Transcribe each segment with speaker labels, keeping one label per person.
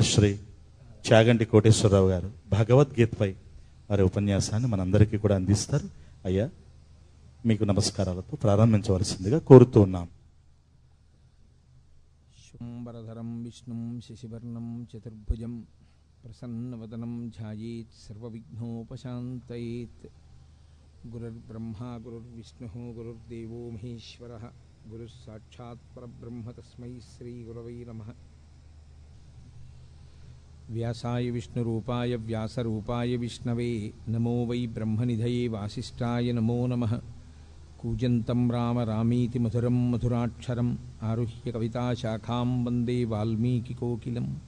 Speaker 1: మహాశ్రీ చాగంటి కోటేశ్వరరావు గారు భగవద్గీతపై వారి ఉపన్యాసాన్ని మనందరికీ కూడా అందిస్తారు. అయ్యా, మీకు నమస్కారాలతో ప్రారంభించవలసిందిగా కోరుతూ ఉన్నాం.
Speaker 2: శుంబరధరం విష్ణుం శశివర్ణం చతుర్భుజం ప్రసన్నవదనం ధ్యాయేత్ సర్వవిఘ్నోపశాంతయేత్. గురుర్బ్రహ్మా గురుర్విష్ణుః గురుర్దేవో మహేశ్వరః గురుః సాక్షాత్ పరబ్రహ్మ తస్మై శ్రీ గురవై నమః. వ్యాసాయ విష్ణురూపాయ వ్యాసరూపాయ విష్ణవే నమో వై బ్రహ్మనిధయే వాసిష్ఠాయ నమో నమః. కూజంతం రామ రామీతి మధురం మధురాక్షరం ఆరుహ్య కవితాశాఖాం వందే వాల్మీకికోకిలం.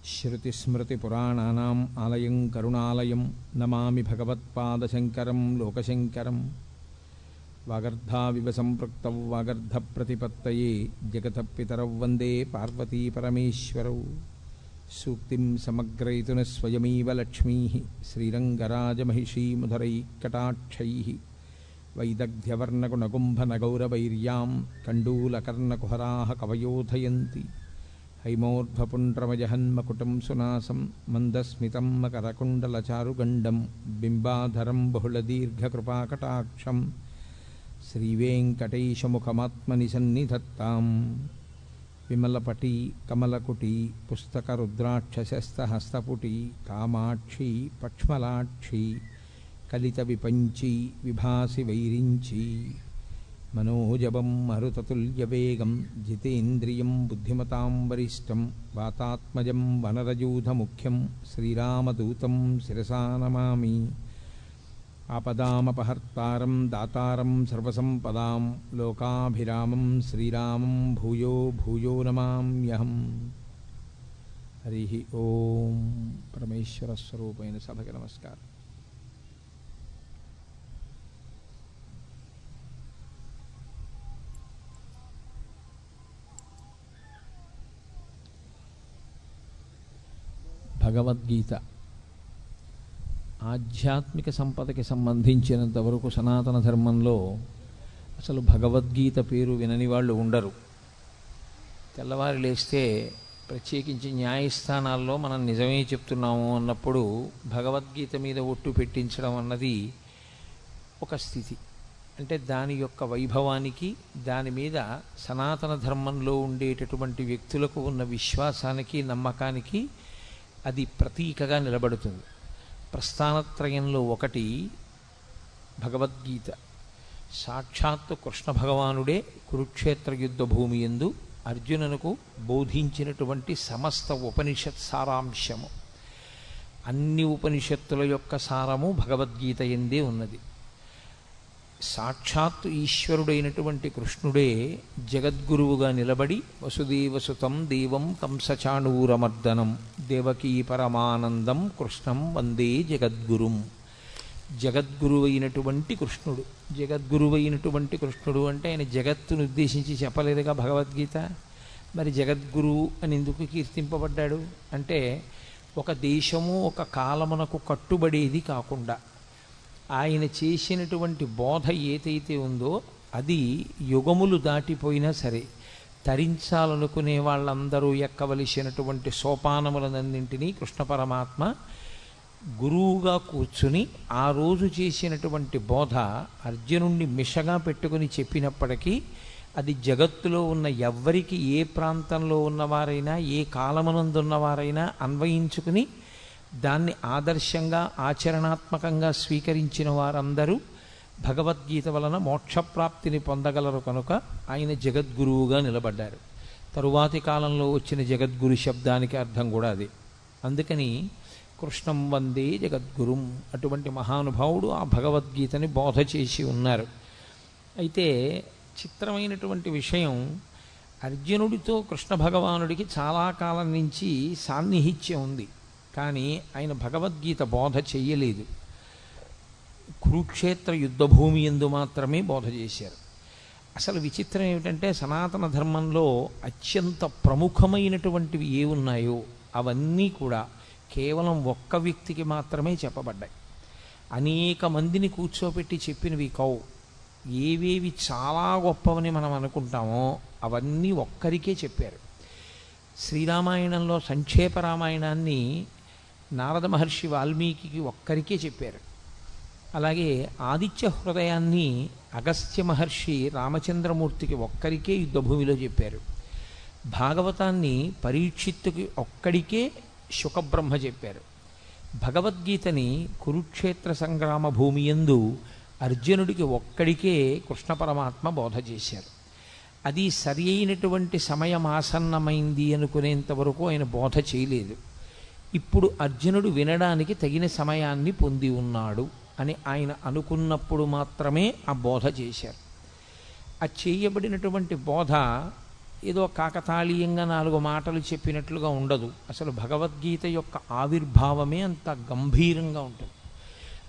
Speaker 2: శ్రుతిస్మృతిపురాణానాం ఆలయం కరుణాలయం నమామి భగవత్పాదశంకరం లోకశంకరం. వాగర్ధావివ సంపృక్తౌ వాగర్ధప్రతిపత్తయే జగతః పితరౌ వందే పార్వతీపరమేశ్వరౌ. సూక్తిం సమగ్రయతున స్వయమేవ లక్ష్మీః శ్రీరంగరాజమహిషీముధరైఃకటాక్షైః. వైదగ్ధ్యవర్ణగుణగుంభనగౌరవైర్యాం కండూలకర్ణకుహరాः కవయోధయంతి. హైమోర్ధ్వపుండ్రమజహన్మకుటం సునాసం మందస్మితం మకరకుండలచారుగండం బింబాధరం బహుళదీర్ఘకృపాకటాక్షం. శ్రీవేంకటేశముఖమాత్మని సన్నిధత్తాం. విమలపటి కమలకుటి పుస్తకరుద్రాక్షశస్తహస్తపుటి కామాక్షి పక్ష్మలాక్షి కలిత విపంచి విభాసి వైరించి. మనోజవం మరుతతుల్యవేగం జితేంద్రియం బుద్ధిమతాం వరిష్టం వాతాత్మజం వనరయూధముఖ్యం శ్రీరామదూతం శిరసా నమామి. ఆపదామపహర్తారం దాతారం సర్వసంపదాం లోకాభిరామం శ్రీరామం భూయో భూయో నమామ్యహం. హరి ఓం. పరమేశ్వర స్వరూపైన సభకి నమస్కారం. భగవద్గీత ఆధ్యాత్మిక సంపదకి సంబంధించినంత వరకు సనాతన ధర్మంలో అసలు భగవద్గీత పేరు వినని వాళ్ళు ఉండరు. తెల్లవారి లేస్తే ప్రత్యేకించి న్యాయస్థానాల్లో మనం నిజమే చెప్తున్నాము అన్నప్పుడు భగవద్గీత మీద ఒట్టు పెట్టించడం అన్నది ఒక స్థితి. అంటే దాని యొక్క వైభవానికి, దాని మీద సనాతన ధర్మంలో ఉండేటటువంటి వ్యక్తులకు ఉన్న విశ్వాసానికి, నమ్మకానికి అది ప్రతీకగా నిలబడుతుంది. ప్రస్థానత్రయంలో ఒకటి భగవద్గీత. సాక్షాత్తు కృష్ణ భగవానుడే కురుక్షేత్ర యుద్ధ భూమి యందు అర్జునునకు బోధించినటువంటి సమస్త ఉపనిషత్ సారాంశము. అన్ని ఉపనిషత్తుల యొక్క సారము భగవద్గీత యందే ఉన్నది. సాక్షాత్తు ఈశ్వరుడైనటువంటి కృష్ణుడే జగద్గురువుగా నిలబడి వసుదేవసుతం దేవం కంసచాణూరమర్దనం దేవకీ పరమానందం కృష్ణం వందే జగద్గురుం. జగద్గురువైనటువంటి కృష్ణుడు. జగద్గురువైనటువంటి కృష్ణుడు అంటే ఆయన జగత్తును ఉద్దేశించి చెప్పలేదుగా భగవద్గీత. మరి జగద్గురువు అని ఎందుకు కీర్తింపబడ్డాడు అంటే ఒక దేశము ఒక కాలమునకు కట్టుబడేది కాకుండా ఆయన చేసినటువంటి బోధ ఏదైతే ఉందో అది యుగములు దాటిపోయినా సరే తరించాలనుకునే వాళ్ళందరూ ఎక్కవలసినటువంటి సోపానములన్నింటినీ కృష్ణ పరమాత్మ గురువుగా కూర్చుని ఆ రోజు చేసినటువంటి బోధ అర్జునుణ్ణి మిషగా పెట్టుకుని చెప్పినప్పటికీ అది జగత్తులో ఉన్న ఎవ్వరికి, ఏ ప్రాంతంలో ఉన్నవారైనా, ఏ కాలమునందున్నవారైనా అన్వయించుకుని దాన్ని ఆదర్శంగా ఆచరణాత్మకంగా స్వీకరించిన వారందరూ భగవద్గీత వలన మోక్షప్రాప్తిని పొందగలరు కనుక ఆయన జగద్గురువుగా నిలబడ్డారు. తరువాతి కాలంలో వచ్చిన జగద్గురు శబ్దానికి అర్థం కూడా అదే. అందుకని కృష్ణం వందే జగద్గురుం అటువంటి మహానుభావుడు ఆ భగవద్గీతని బోధ చేసి ఉన్నారు. అయితే చిత్రమైనటువంటి విషయం, అర్జునుడితో కృష్ణ భగవానుడికి చాలా కాలం నుంచి సాన్నిహిత్యం ఉంది. కానీ ఆయన భగవద్గీత బోధ చెయ్యలేదు. కురుక్షేత్ర యుద్ధభూమి యందు మాత్రమే బోధ చేశారు. అసలు విచిత్రం ఏమిటంటే సనాతన ధర్మంలో అత్యంత ప్రముఖమైనటువంటివి ఏ ఉన్నాయో అవన్నీ కూడా కేవలం ఒక్క వ్యక్తికి మాత్రమే చెప్పబడ్డాయి. అనేక మందిని కూర్చోబెట్టి చెప్పినవి కావు. ఏవేవి చాలా గొప్పవని మనం అనుకుంటామో అవన్నీ ఒక్కరికే చెప్పారు. శ్రీరామాయణంలో సంక్షేప రామాయణాన్ని నారద మహర్షి వాల్మీకి ఒక్కరికే చెప్పారు. అలాగే ఆదిత్య హృదయాన్ని అగస్త్య మహర్షి రామచంద్రమూర్తికి ఒక్కరికే యుద్ధభూమిలో చెప్పారు. భాగవతాన్ని పరీక్షిత్తుకి ఒక్కడికే శుకబ్రహ్మ చెప్పారు. భగవద్గీతని కురుక్షేత్ర సంగ్రామ భూమి యందు అర్జునుడికి ఒక్కడికే కృష్ణ పరమాత్మ బోధ చేశారు. అది సరి అయినటువంటి సమయం ఆసన్నమైంది అనుకునేంత వరకు ఆయన బోధ చేయలేదు. ఇప్పుడు అర్జునుడు వినడానికి తగిన సమయాన్ని పొంది ఉన్నాడు అని ఆయన అనుకున్నప్పుడు మాత్రమే ఆ బోధ చేశారు. ఆ చేయబడినటువంటి బోధ ఏదో కాకతాళీయంగా 4 మాటలు చెప్పినట్లుగా ఉండదు. అసలు భగవద్గీత యొక్క ఆవిర్భావమే అంత గంభీరంగా ఉంటుంది.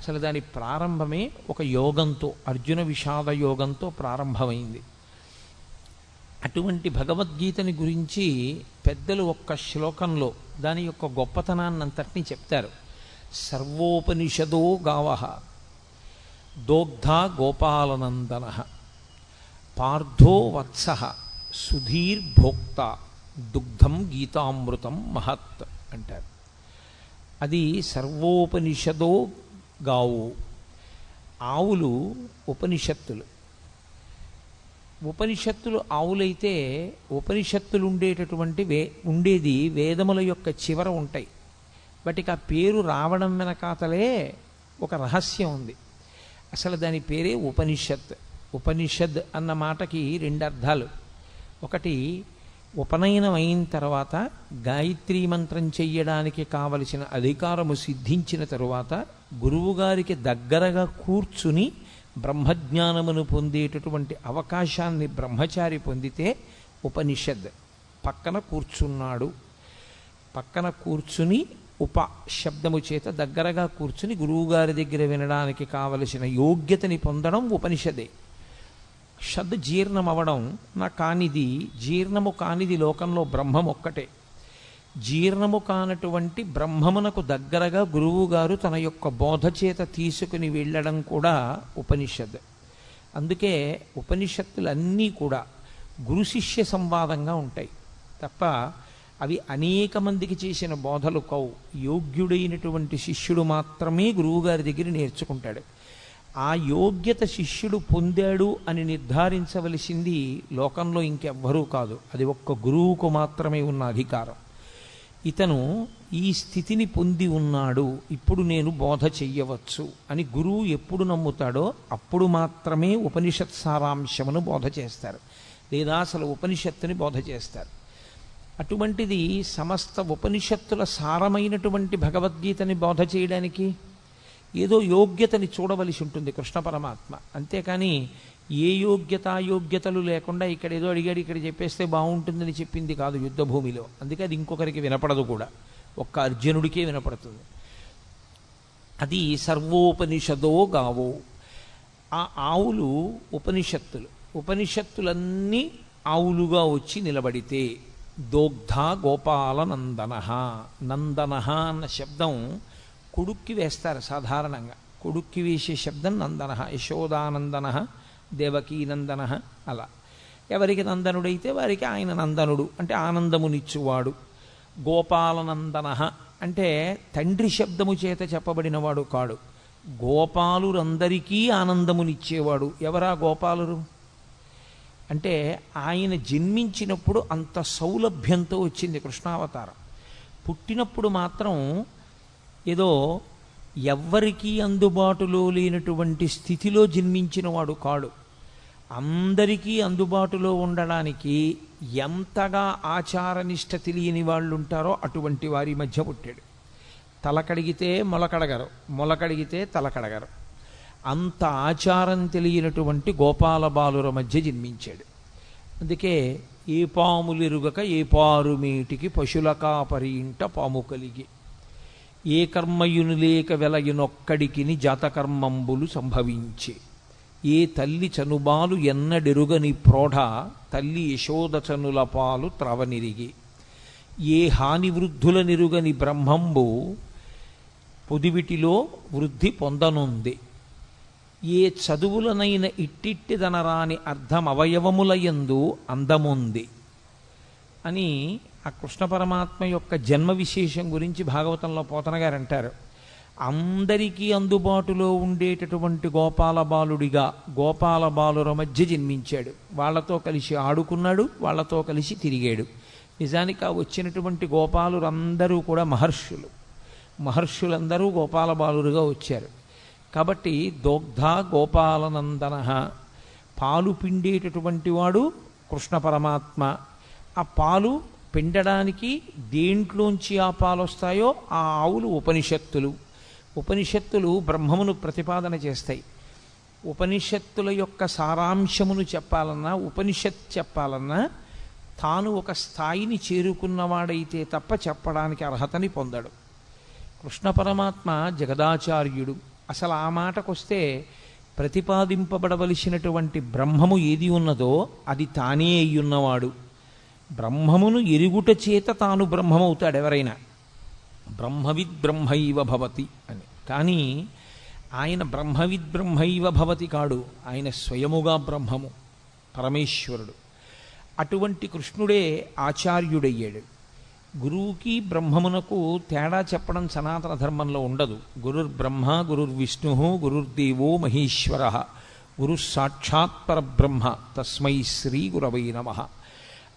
Speaker 2: అసలు దాని ప్రారంభమే ఒక యోగంతో, అర్జున విషాద యోగంతో ప్రారంభమైంది. అటువంటి భగవద్గీతని గురించి పెద్దలు ఒక్క శ్లోకంలో దాని యొక్క గొప్పతనాన్నంతటినీ చెప్తారు. సర్వోపనిషదో గావః దోగ్ధా గోపాలనందన పార్థో వత్సః సుధీర్భోక్త దుగ్ధం గీతామృతం మహత్ అంటారు. అది సర్వోపనిషదో గావు. ఆవులు ఉపనిషత్తులు. ఉపనిషత్తులు ఆవులైతే ఉపనిషత్తులు ఉండేది వేదముల యొక్క చివర ఉంటాయి. వాటికి ఆ పేరు రావడం వెనకాతలే ఒక రహస్యం ఉంది. అసలు దాని పేరే ఉపనిషత్. ఉపనిషద్ అన్న మాటకి 2 అర్థాలు. ఒకటి, ఉపనయనం అయిన తర్వాత గాయత్రీ మంత్రం చెయ్యడానికి కావలసిన అధికారము సిద్ధించిన తరువాత గురువుగారికి దగ్గరగా కూర్చుని బ్రహ్మజ్ఞానమును పొందేటటువంటి అవకాశాన్ని బ్రహ్మచారి పొందితే ఉపనిషద్. పక్కన కూర్చున్నాడు, పక్కన కూర్చుని ఉప శబ్దము చేత దగ్గరగా కూర్చుని గురువుగారి దగ్గర వినడానికి కావలసిన యోగ్యతని పొందడం ఉపనిషదే. షద్ జీర్ణం అవడం కానిది, జీర్ణము కానిది లోకంలో బ్రహ్మం ఒక్కటే. జీర్ణము కానటువంటి బ్రహ్మమునకు దగ్గరగా గురువుగారు తన యొక్క బోధ చేత తీసుకుని వెళ్ళడం కూడా ఉపనిషద్. అందుకే ఉపనిషత్తులన్నీ కూడా గురు శిష్య సంవాదంగా ఉంటాయి తప్ప అవి అనేక మందికి చేసిన బోధలు కావు. యోగ్యుడైనటువంటి శిష్యుడు మాత్రమే గురువుగారి దగ్గర నేర్చుకుంటాడు. ఆ యోగ్యత శిష్యుడు పొందాడు అని నిర్ధారించవలసింది లోకంలో ఇంకెవ్వరూ కాదు. అది ఒక్క గురువుకు మాత్రమే ఉన్న అధికారం. ఇతను ఈ స్థితిని పొంది ఉన్నాడు, ఇప్పుడు నేను బోధ చెయ్యవచ్చు అని గురువు ఎప్పుడు నమ్ముతాడో అప్పుడు మాత్రమే ఉపనిషత్ సారాంశమును బోధ చేస్తారు, లేదా అసలు ఉపనిషత్తుని బోధ చేస్తారు. అటువంటిది సమస్త ఉపనిషత్తుల సారమైనటువంటి భగవద్గీతని బోధ చేయడానికి ఏదో యోగ్యతని చూడవలసి ఉంటుంది కృష్ణ పరమాత్మ. అంతేకాని ఏ యోగ్యతలు లేకుండా ఇక్కడ ఏదో అడిగాడు ఇక్కడ చెప్పేస్తే బాగుంటుందని చెప్పింది కాదు యుద్ధభూమిలో. అందుకే అది ఇంకొకరికి వినపడదు కూడా, ఒక్క అర్జునుడికే వినపడుతుంది. అది సర్వోపనిషదో గావో. ఆ ఆవులు ఉపనిషత్తులు. ఉపనిషత్తులన్నీ ఆవులుగా వచ్చి నిలబడితే దోగ్ధ గోపాల నందన. నందన అన్న శబ్దం కొడుక్కి వేస్తారు సాధారణంగా. కొడుక్కి వేసే శబ్దం నందన. యశోదానందన, దేవకీనందన, అలా. ఎవరికి నందనుడైతే వారికి ఆయన నందనుడు అంటే ఆనందమునిచ్చువాడు. గోపాలనందన అంటే తండ్రి శబ్దము చేత చెప్పబడినవాడు కాడు, గోపాలురందరికీ ఆనందమునిచ్చేవాడు. ఎవరా గోపాలురు అంటే ఆయన జన్మించినప్పుడు అంత సౌలభ్యంతో వచ్చింది కృష్ణావతారం. పుట్టినప్పుడు మాత్రం ఏదో ఎవ్వరికీ అందుబాటులో లేనటువంటి స్థితిలో జన్మించిన వాడు కాడు. అందరికీ అందుబాటులో ఉండడానికి ఎంతగా ఆచారనిష్ట తెలియని వాళ్ళు ఉంటారో అటువంటి వారి మధ్య పుట్టాడు. తలకడిగితే మొలకడగరు, మొలకడిగితే తలకడగరు. అంత ఆచారం తెలియనటువంటి గోపాల బాలుర మధ్య జన్మించాడు. అందుకే ఏ పాములిరుగక ఏ పారుమేటికి పశుల కాపరి ఇంట పాము కలిగి, ఏ కర్మయును లేక వెలయునొక్కడికిని జాతకర్మంబులు సంభవించే, ఏ తల్లి చనుబాలు ఎన్నడెరుగని ప్రోఢ తల్లి యశోదచనుల పాలు త్రవనిరిగి, ఏ హాని వృద్ధుల నిరుగని బ్రహ్మంబు పొదివిటిలో వృద్ధి పొందనుంది, ఏ చదువులనైన ఇట్టిట్టిదనరాని అర్థం అవయవములయందు అందముంది అని ఆ కృష్ణ పరమాత్మ యొక్క జన్మ విశేషం గురించి భాగవతంలో పోతన గారు అంటారు, అందరికీ అందుబాటులో ఉండేటటువంటి గోపాల బాలుడిగా గోపాల బాలుర మధ్య జన్మించాడు. వాళ్ళతో కలిసి ఆడుకున్నాడు, వాళ్ళతో కలిసి తిరిగాడు. నిజానికి ఆ వచ్చినటువంటి గోపాలురందరూ కూడా మహర్షులందరూ గోపాల బాలురుగా వచ్చారు. కాబట్టి దోగ్ధ గోపాలనందన, పాలు పిండేటటువంటి వాడు కృష్ణ పరమాత్మ. ఆ పాలు పిండడానికి దేంట్లోంచి ఆ పాలు వస్తాయో ఆ ఆవులు ఉపనిషత్తులు బ్రహ్మమును ప్రతిపాదన చేస్తాయి. ఉపనిషత్తుల యొక్క సారాంశమును చెప్పాలన్నా, ఉపనిషత్ చెప్పాలన్నా తాను ఒక స్థాయిని చేరుకున్నవాడైతే తప్ప చెప్పడానికి అర్హతని పొందడు. కృష్ణ పరమాత్మ జగదాచార్యుడు. అసలు ఆ మాటకొస్తే ప్రతిపాదింపబడవలసినటువంటి బ్రహ్మము ఏది ఉన్నదో అది తానే అయ్యున్నవాడు. బ్రహ్మమును ఎరుగుట చేత తాను బ్రహ్మమవుతాడు ఎవరైనా. బ్రహ్మవిద్ బ్రహ్మైవ భవతి అని. కానీ ఆయన బ్రహ్మవిద్ బ్రహ్మైవ భవతి కాడు, ఆయన స్వయముగా బ్రహ్మము, పరమేశ్వరుడు. అటువంటి కృష్ణుడే ఆచార్యుడయ్యాడు. గురువుకి బ్రహ్మమునకు తేడా చెప్పడం సనాతన ధర్మంలో ఉండదు. గురుర్బ్రహ్మ గురుర్విష్ణు గురుర్దేవో మహేశ్వర గురు సాక్షాత్ పరబ్రహ్మ తస్మై శ్రీ గురవై నమః.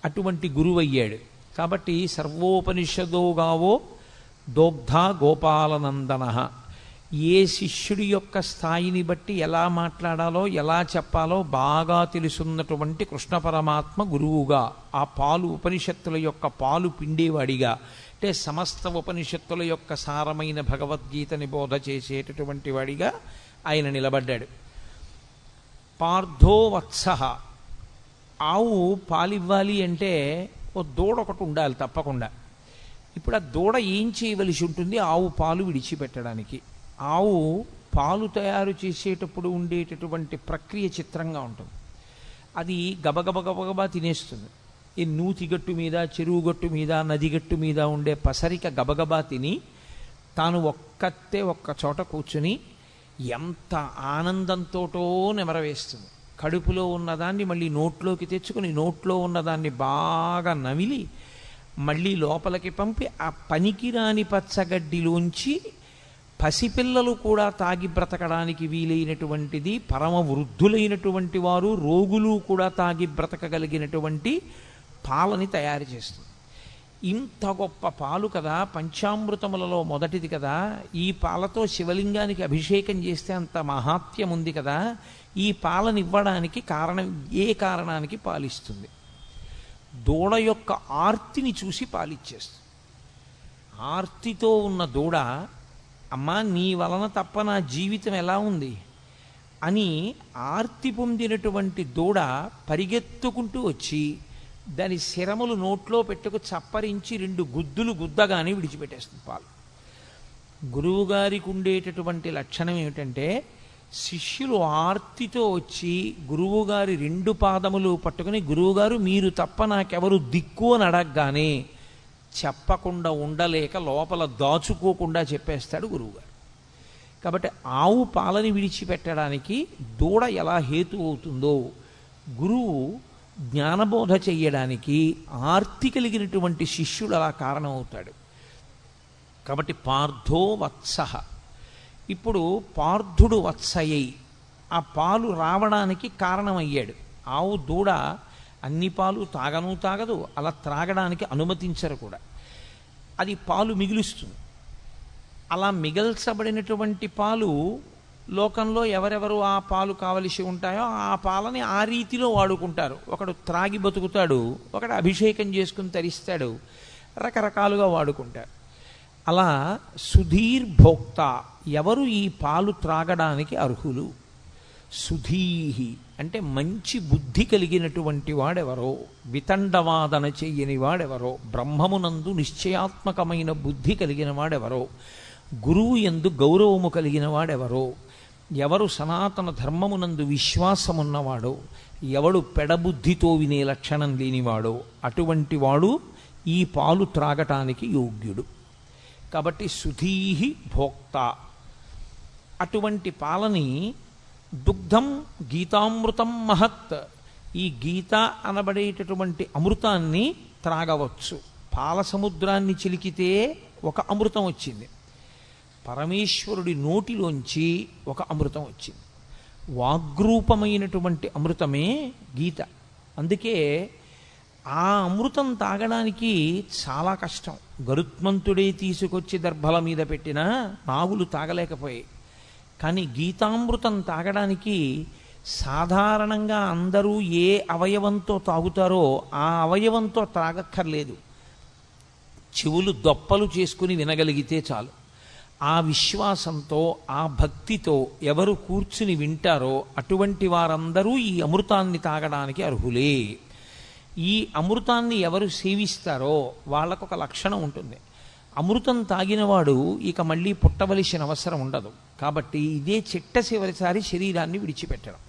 Speaker 2: అటువంటి గురువయ్యాడు. కాబట్టి సర్వోపనిషదోగావో దోగ్ధ గోపాలనందన. ఏ శిష్యుడి యొక్క స్థాయిని బట్టి ఎలా మాట్లాడాలో ఎలా చెప్పాలో బాగా తెలుసున్నటువంటి కృష్ణ పరమాత్మ గురువుగా, ఆ పాలు ఉపనిషత్తుల యొక్క పాలు పిండేవాడిగా, అంటే సమస్త ఉపనిషత్తుల యొక్క సారమైన భగవద్గీతని బోధ చేసేటటువంటి వాడిగా ఆయన నిలబడ్డాడు. పార్థో వత్సః, ఆవు పాలివ్వాలి అంటే ఓ దూడ ఒకటి ఉండాలి తప్పకుండా. ఇప్పుడు ఆ దూడ ఏం చేయవలసి ఉంటుంది? ఆవు పాలు విడిచిపెట్టడానికి. ఆవు పాలు తయారు చేసేటప్పుడు ఉండేటటువంటి ప్రక్రియ చిత్రంగా ఉంటుంది. అది గబగబా తినేస్తుంది. ఈ నూతిగట్టు మీద, చెరువు గట్టు మీద, నదిగట్టు మీద ఉండే పసరిక గబగబా తిని తాను ఒక్క చోట కూర్చుని ఎంత ఆనందంతోటో నెమరవేస్తుంది. కడుపులో ఉన్నదాన్ని మళ్ళీ నోట్లోకి తెచ్చుకుని నోట్లో ఉన్నదాన్ని బాగా నమిలి మళ్ళీ లోపలికి పంపి ఆ పనికిరాని పచ్చగడ్డిలోంచి పసిపిల్లలు కూడా తాగి బ్రతకడానికి వీలైనటువంటిది, పరమ వృద్ధులైనటువంటి వారు, రోగులు కూడా తాగి బ్రతకగలిగినటువంటి పాలని తయారు చేస్తుంది. ఇంత గొప్ప పాలు కదా, పంచామృతములలో మొదటిది కదా. ఈ పాలతో శివలింగానికి అభిషేకం చేస్తే అంత మహాత్యం ఉంది కదా. ఈ పాలనివ్వడానికి కారణం, ఏ కారణానికి పాలిస్తుంది? దూడ యొక్క ఆర్తిని చూసి పాలిచ్చేస్తుంది. ఆర్తితో ఉన్న దూడ, అమ్మా నీ వలన తప్ప నా జీవితం ఎలా ఉంది అని ఆర్తి పొందినటువంటి దూడ పరిగెత్తుకుంటూ వచ్చి దాని శిరములు నోట్లో పెట్టుకు చప్పరించి 2 గుద్దులు గుద్దగానే విడిచిపెట్టేస్తుంది పాలు. గురువుగారికి ఉండేటటువంటి లక్షణం ఏమిటంటే, శిష్యులు ఆర్తితో వచ్చి గురువుగారి 2 పాదములు పట్టుకుని, గురువుగారు మీరు తప్ప నాకెవరు దిక్కు అని అడగగానే చెప్పకుండా ఉండలేక లోపల దాచుకోకుండా చెప్పేస్తాడు గురువుగారు. కాబట్టి ఆవు పాలని విడిచిపెట్టడానికి దూడ ఎలా హేతు అవుతుందో, గురువు జ్ఞానబోధ చెయ్యడానికి ఆర్తి కలిగినటువంటి శిష్యుడు అలా కారణమవుతాడు. కాబట్టి పార్థో వత్సః. ఇప్పుడు పార్థుడు వత్సయై ఆ పాలు రావడానికి కారణమయ్యాడు. ఆవు దూడ అన్ని పాలు తాగదు, అలా త్రాగడానికి అనుమతించరు కూడా. అది పాలు మిగులుస్తుంది. అలా మిగల్చబడినటువంటి పాలు లోకంలో ఎవరెవరు ఆ పాలు కావలసి ఉంటాయో ఆ పాలని ఆ రీతిలో వాడుకుంటారు. ఒకడు త్రాగి బతుకుతాడు, ఒకడు అభిషేకం చేసుకుని తరిస్తాడు, రకరకాలుగా వాడుకుంటారు. అలా సుధీర్భోక్త, ఎవరు ఈ పాలు త్రాగడానికి అర్హులు? సుధీహి అంటే మంచి బుద్ధి కలిగినటువంటి వాడెవరో, వితండవాదన చెయ్యని వాడెవరో, బ్రహ్మమునందు నిశ్చయాత్మకమైన బుద్ధి కలిగిన వాడెవరో, గురువు యందు గౌరవము కలిగిన వాడెవరో, ఎవరు సనాతన ధర్మమునందు విశ్వాసమున్నవాడో, ఎవడు పెడబుద్ధితో వినే లక్షణం లేనివాడో అటువంటి వాడు ఈ పాలు త్రాగటానికి యోగ్యుడు. కాబట్టి సుధీహి భోక్త. అటువంటి పాలని దుగ్ధం గీతామృతం మహత్, ఈ గీత అనబడేటటువంటి అమృతాన్ని త్రాగవచ్చు. పాల సముద్రాన్ని చిలికితే ఒక అమృతం వచ్చింది, పరమేశ్వరుడి నోటిలోంచి ఒక అమృతం వచ్చింది. వాగ్రూపమైనటువంటి అమృతమే గీత. అందుకే ఆ అమృతం తాగడానికి చాలా కష్టం. గరుత్మంతుడే తీసుకొచ్చి దర్భల మీద పెట్టినా నాగులు తాగలేకపోయాయి. కానీ గీతామృతం తాగడానికి సాధారణంగా అందరూ ఏ అవయవంతో తాగుతారో ఆ అవయవంతో తాగక్కర్లేదు, చెవులు దొప్పలు చేసుకుని వినగలిగితే చాలు. ఆ విశ్వాసంతో ఆ భక్తితో ఎవరు కూర్చుని వింటారో అటువంటి వారందరూ ఈ అమృతాన్ని తాగడానికి అర్హులే. ఈ అమృతాన్ని ఎవరు సేవిస్తారో వాళ్ళకు ఒక లక్షణం ఉంటుంది. అమృతం తాగినవాడు ఇక మళ్ళీ పుట్టవలసిన అవసరం ఉండదు. కాబట్టి ఇదే చిట్ట చివరిసారి శరీరాన్ని విడిచిపెట్టడం.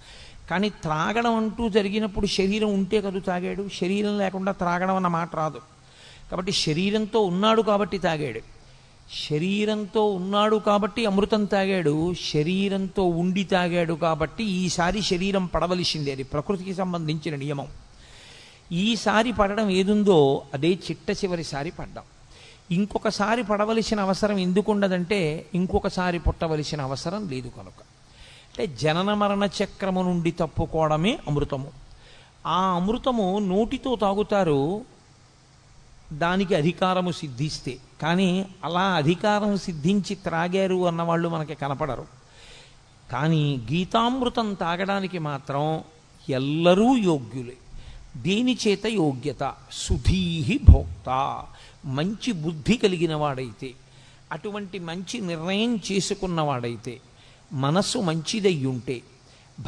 Speaker 2: కానీ త్రాగడం అంటూ జరిగినప్పుడు శరీరం ఉంటే కదా తాగాడు, శరీరం లేకుండా త్రాగడం అన్న మాట రాదు. కాబట్టి శరీరంతో ఉన్నాడు కాబట్టి తాగాడు, శరీరంతో ఉన్నాడు కాబట్టి అమృతం తాగాడు, శరీరంతో ఉండి తాగాడు కాబట్టి ఈసారి శరీరం పడవలసిందే. అది ప్రకృతికి సంబంధించిన నియమం. ఈసారి పడడం ఏదుందో అదే చిట్ట చివరిసారి పడ్డాం. ఇంకొకసారి పడవలసిన అవసరం ఎందుకు ఉండదంటే ఇంకొకసారి పుట్టవలసిన అవసరం లేదు కనుక. అంటే జనన మరణ చక్రము నుండి తప్పుకోవడమే అమృతము. ఆ అమృతము నోటితో తాగుతారు, దానికి అధికారము సిద్ధిస్తే. కానీ అలా అధికారం సిద్ధించి త్రాగారు అన్నవాళ్ళు మనకి కనపడరు. కానీ గీతామృతం తాగడానికి మాత్రం ఎల్లరూ యోగ్యులే. దేని చేత యోగ్యత? సుధీహి భోక్త, మంచి బుద్ధి కలిగిన వాడైతే, అటువంటి మంచి నిర్ణయం చేసుకున్నవాడైతే, మనస్సు మంచిదయ్యుంటే,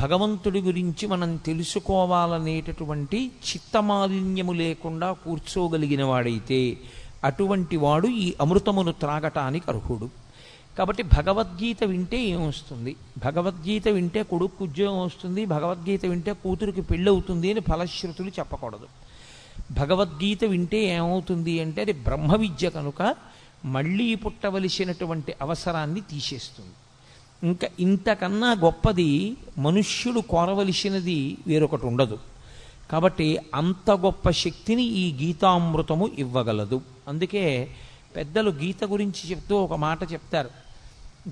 Speaker 2: భగవంతుడి గురించి మనం తెలుసుకోవాలనేటటువంటి చిత్తమాలిన్యము లేకుండా కూర్చోగలిగిన వాడైతే అటువంటి వాడు ఈ అమృతమును త్రాగటానికి అర్హుడు. కాబట్టి భగవద్గీత వింటే ఏమొస్తుంది? భగవద్గీత వింటే కొడుకు ఉద్యోగం వస్తుంది, భగవద్గీత వింటే కూతురికి పెళ్ళవుతుంది అని ఫలశ్రుతులు చెప్పకూడదు. భగవద్గీత వింటే ఏమవుతుంది అంటే అది బ్రహ్మ విద్య కనుక మళ్ళీ పుట్టవలసినటువంటి అవసరాన్ని తీసేస్తుంది. ఇంకా ఇంతకన్నా గొప్పది మనుష్యుడు కోరవలసినది వేరొకటి ఉండదు. కాబట్టి అంత గొప్ప శక్తిని ఈ గీతామృతము ఇవ్వగలదు. అందుకే పెద్దలు గీత గురించి చెప్తూ ఒక మాట చెప్తారు.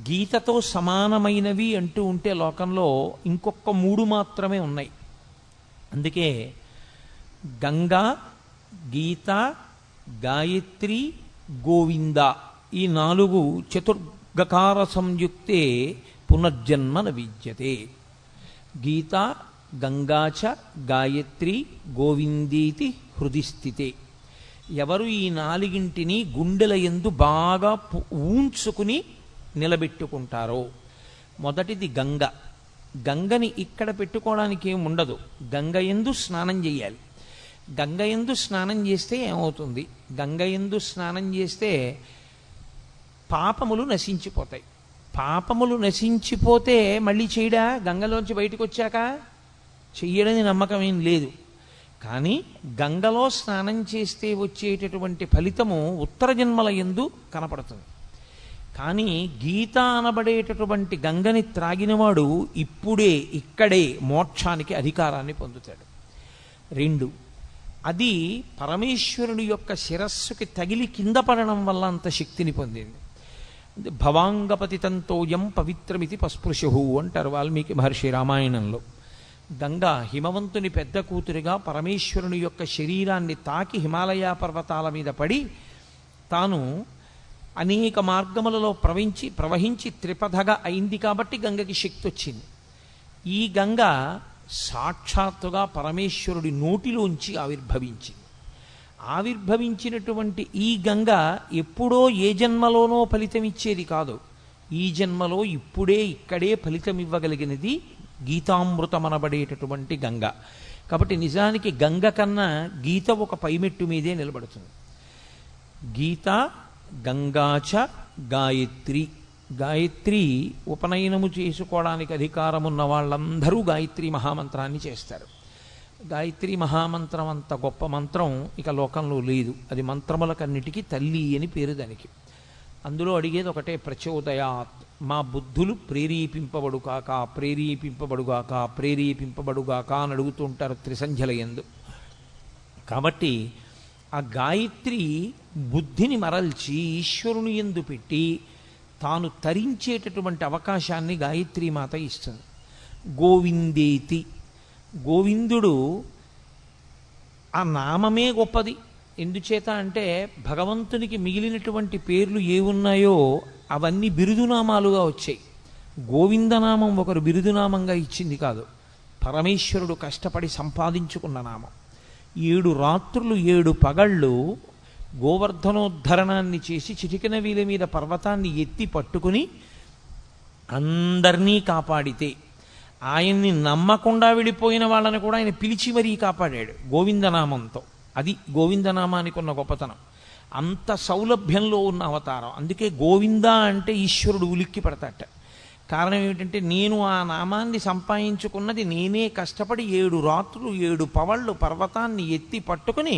Speaker 2: గీతతో సమానమైనవి అంటూ ఉంటే లోకంలో ఇంకొక 3 మాత్రమే ఉన్నాయి. అందుకే గంగా, గీత, గాయత్రి, గోవింద ఈ 4 చతుర్గకార సంయుక్తే పునర్జన్మ న విద్యతే. గీత, గంగాచ, గాయత్రి, గోవిందీతి హృది స్థితే. ఎవరు ఈ 4ంటిని గుండెల యందు బాగా ఊంచుకుని నిలబెట్టుకుంటారో, మొదటిది గంగ. గంగని ఇక్కడ పెట్టుకోవడానికి ఏమి ఉండదు, గంగ యందు స్నానం చేయాలి. గంగ యందు స్నానం చేస్తే ఏమవుతుంది? గంగ యందు స్నానం చేస్తే పాపములు నశించిపోతాయి. పాపములు నశించిపోతే మళ్ళీ చేయడా? గంగలోంచి బయటకు వచ్చాక చెయ్యడని నమ్మకం ఏం లేదు. కానీ గంగలో స్నానం చేస్తే వచ్చేటటువంటి ఫలితము ఉత్తర జన్మల యందు కనపడుతుంది. కానీ గీత అనబడేటటువంటి గంగని త్రాగినవాడు ఇప్పుడే ఇక్కడే మోక్షానికి అధికారాన్ని పొందుతాడు. 2, అది పరమేశ్వరుని యొక్క శిరస్సుకి తగిలి కింద పడడం వల్ల అంత శక్తిని పొందింది. భవాంగపతితంతోయం పవిత్రమితి పస్పృశు అంటారు వాల్మీకి మహర్షి రామాయణంలో. గంగ హిమవంతుని పెద్ద కూతురిగా పరమేశ్వరుని యొక్క శరీరాన్ని తాకి హిమాలయ పర్వతాల మీద పడి తాను అనేక మార్గములలో ప్రవహించి త్రిపథగా అయింది కాబట్టి గంగకి శక్తి వచ్చింది. ఈ గంగ సాక్షాత్తుగా పరమేశ్వరుడి నోటిలోంచి ఆవిర్భవించినటువంటి ఈ గంగ ఎప్పుడో ఏ జన్మలోనో ఫలితం ఇచ్చేది కాదు. ఈ జన్మలో ఇప్పుడే ఇక్కడే ఫలితం ఇవ్వగలిగినది గీతామృతమనబడేటటువంటి గంగ. కాబట్టి నిజానికి గంగ కన్నా గీత ఒక పైమెట్టు మీదే నిలబడుతుంది. గీత, గంగాచ, గాయత్రి. గాయత్రి ఉపనయనము చేసుకోవడానికి అధికారమున్న వాళ్ళందరూ గాయత్రి మహామంత్రాన్ని చేస్తారు. గాయత్రి మహామంత్రం అంత గొప్ప మంత్రం ఇక లోకంలో లేదు. అది మంత్రములకన్నిటికీ తల్లి అని పేరు దానికి. అందులో అడిగేది ఒకటే, ప్రచోదయాత్, మా బుద్ధులు ప్రేరేపింపబడుగాక ప్రేరేపింపబడుగాక ప్రేరేపింపబడుగాక అని అడుగుతూ ఉంటారు త్రిసంధ్యల యందు. కాబట్టి ఆ గాయత్రి బుద్ధిని మరల్చి ఈశ్వరుని యందు పెట్టి తాను తరించేటటువంటి అవకాశాన్ని గాయత్రీ మాత ఇస్తుంది. గోవిందేతి, గోవిందుడు ఆ నామమే గొప్పది. ఎందుచేత అంటే భగవంతునికి మిగిలినటువంటి పేర్లు ఏ ఉన్నాయో అవన్నీ బిరుదునామాలుగా వచ్చాయి. గోవిందనామం ఒకరు బిరుదునామంగా ఇచ్చింది కాదు, పరమేశ్వరుడు కష్టపడి సంపాదించుకున్న నామం. 7 రాత్రులు 7 పగళ్ళు గోవర్ధనోద్ధరణాన్ని చేసి చిటికెన వీల మీద పర్వతాన్ని ఎత్తి పట్టుకుని అందరినీ కాపాడితే, ఆయన్ని నమ్మకుండా వెళ్ళిపోయిన వాళ్ళని కూడా ఆయన పిలిచి మరీ కాపాడాడు గోవిందనామంతో. అది గోవిందనామానికి ఉన్న గొప్పతనం. అంత సౌలభ్యంలో ఉన్న అవతారం. అందుకే గోవింద అంటే ఈశ్వరుడు ఉలిక్కి పడతాట. కారణం ఏమిటంటే నేను ఆ నామాన్ని సంపాదించుకున్నది నేనే కష్టపడి 7 రాత్రులు 7 పవళ్ళు పర్వతాన్ని ఎత్తి పట్టుకుని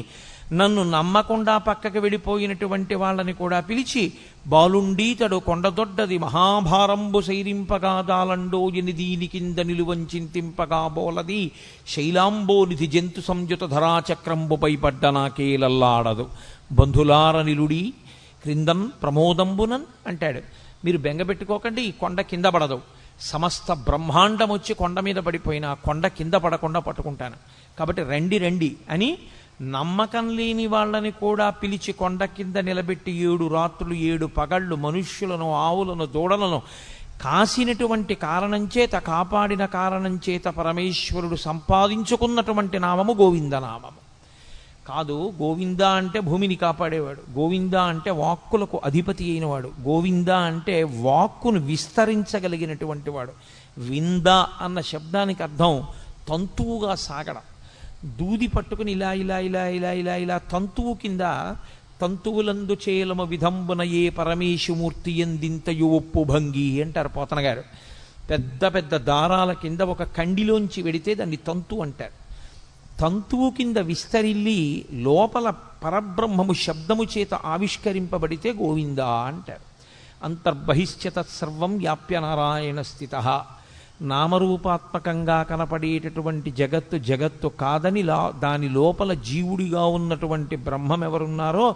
Speaker 2: నన్ను నమ్మకుండా పక్కకి వెళ్ళిపోయినటువంటి వాళ్ళని కూడా పిలిచి, బాలుండీతడు కొండదొడ్డది మహాభారంబు సైరింపగా దాలండో ఎనిదీని కింద నిలువంచింతింపగా బోలది శైలాంబోనిధి జంతు సంయుత ధరాచక్రంబుపై పడ్డ నాకేలల్లాడదు బంధులార నిలుడి క్రిందన్ ప్రమోదంబునన్ అంటాడు. మీరు బెంగపెట్టుకోకండి, ఈ కొండ కింద పడదు. సమస్త బ్రహ్మాండం వచ్చి కొండ మీద పడిపోయినా కొండ కింద పడకుండా పట్టుకుంటాను. కాబట్టి రండి రండి అని నమ్మకం లేని వాళ్ళని కూడా పిలిచి కొండ కింద నిలబెట్టి 7 రాత్రులు 7 పగళ్ళు మనుష్యులను ఆవులను దూడలను కాసినటువంటి కారణం చేత, కాపాడిన కారణం చేత పరమేశ్వరుడు సంపాదించుకున్నటువంటి నామము గోవిందనామము కాదు. గోవింద అంటే భూమిని కాపాడేవాడు, గోవింద అంటే వాక్కులకు అధిపతి అయినవాడు, గోవింద అంటే వాక్కును విస్తరించగలిగినటువంటి వాడు. వింద అన్న శబ్దానికి అర్థం తంతువుగా సాగడం. దూది పట్టుకుని ఇలా ఇలా ఇలా ఇలా ఇలా ఇలా తంతువు కింద తంతువులందు చేలమ విధంబున ఏ పరమేశుమూర్తి ఎందింతయు ఒప్పు భంగి అంటారు పోతన గారు. పెద్ద పెద్ద దారాల కింద ఒక కండిలోంచి వెడితే దాన్ని తంతు అంటారు. తంతువు కింద విస్తరిల్లి లోపల పరబ్రహ్మము శబ్దము చేత ఆవిష్కరింపబడితే గోవింద అంటారు. అంతర్బహిశ్చ తత్సర్వం వ్యాప్య నారాయణ స్థిత. నామరూపాత్మకంగా కనపడేటటువంటి జగత్తు కాదని దాని లోపల జీవుడిగా ఉన్నటువంటి బ్రహ్మం ఎవరున్నారో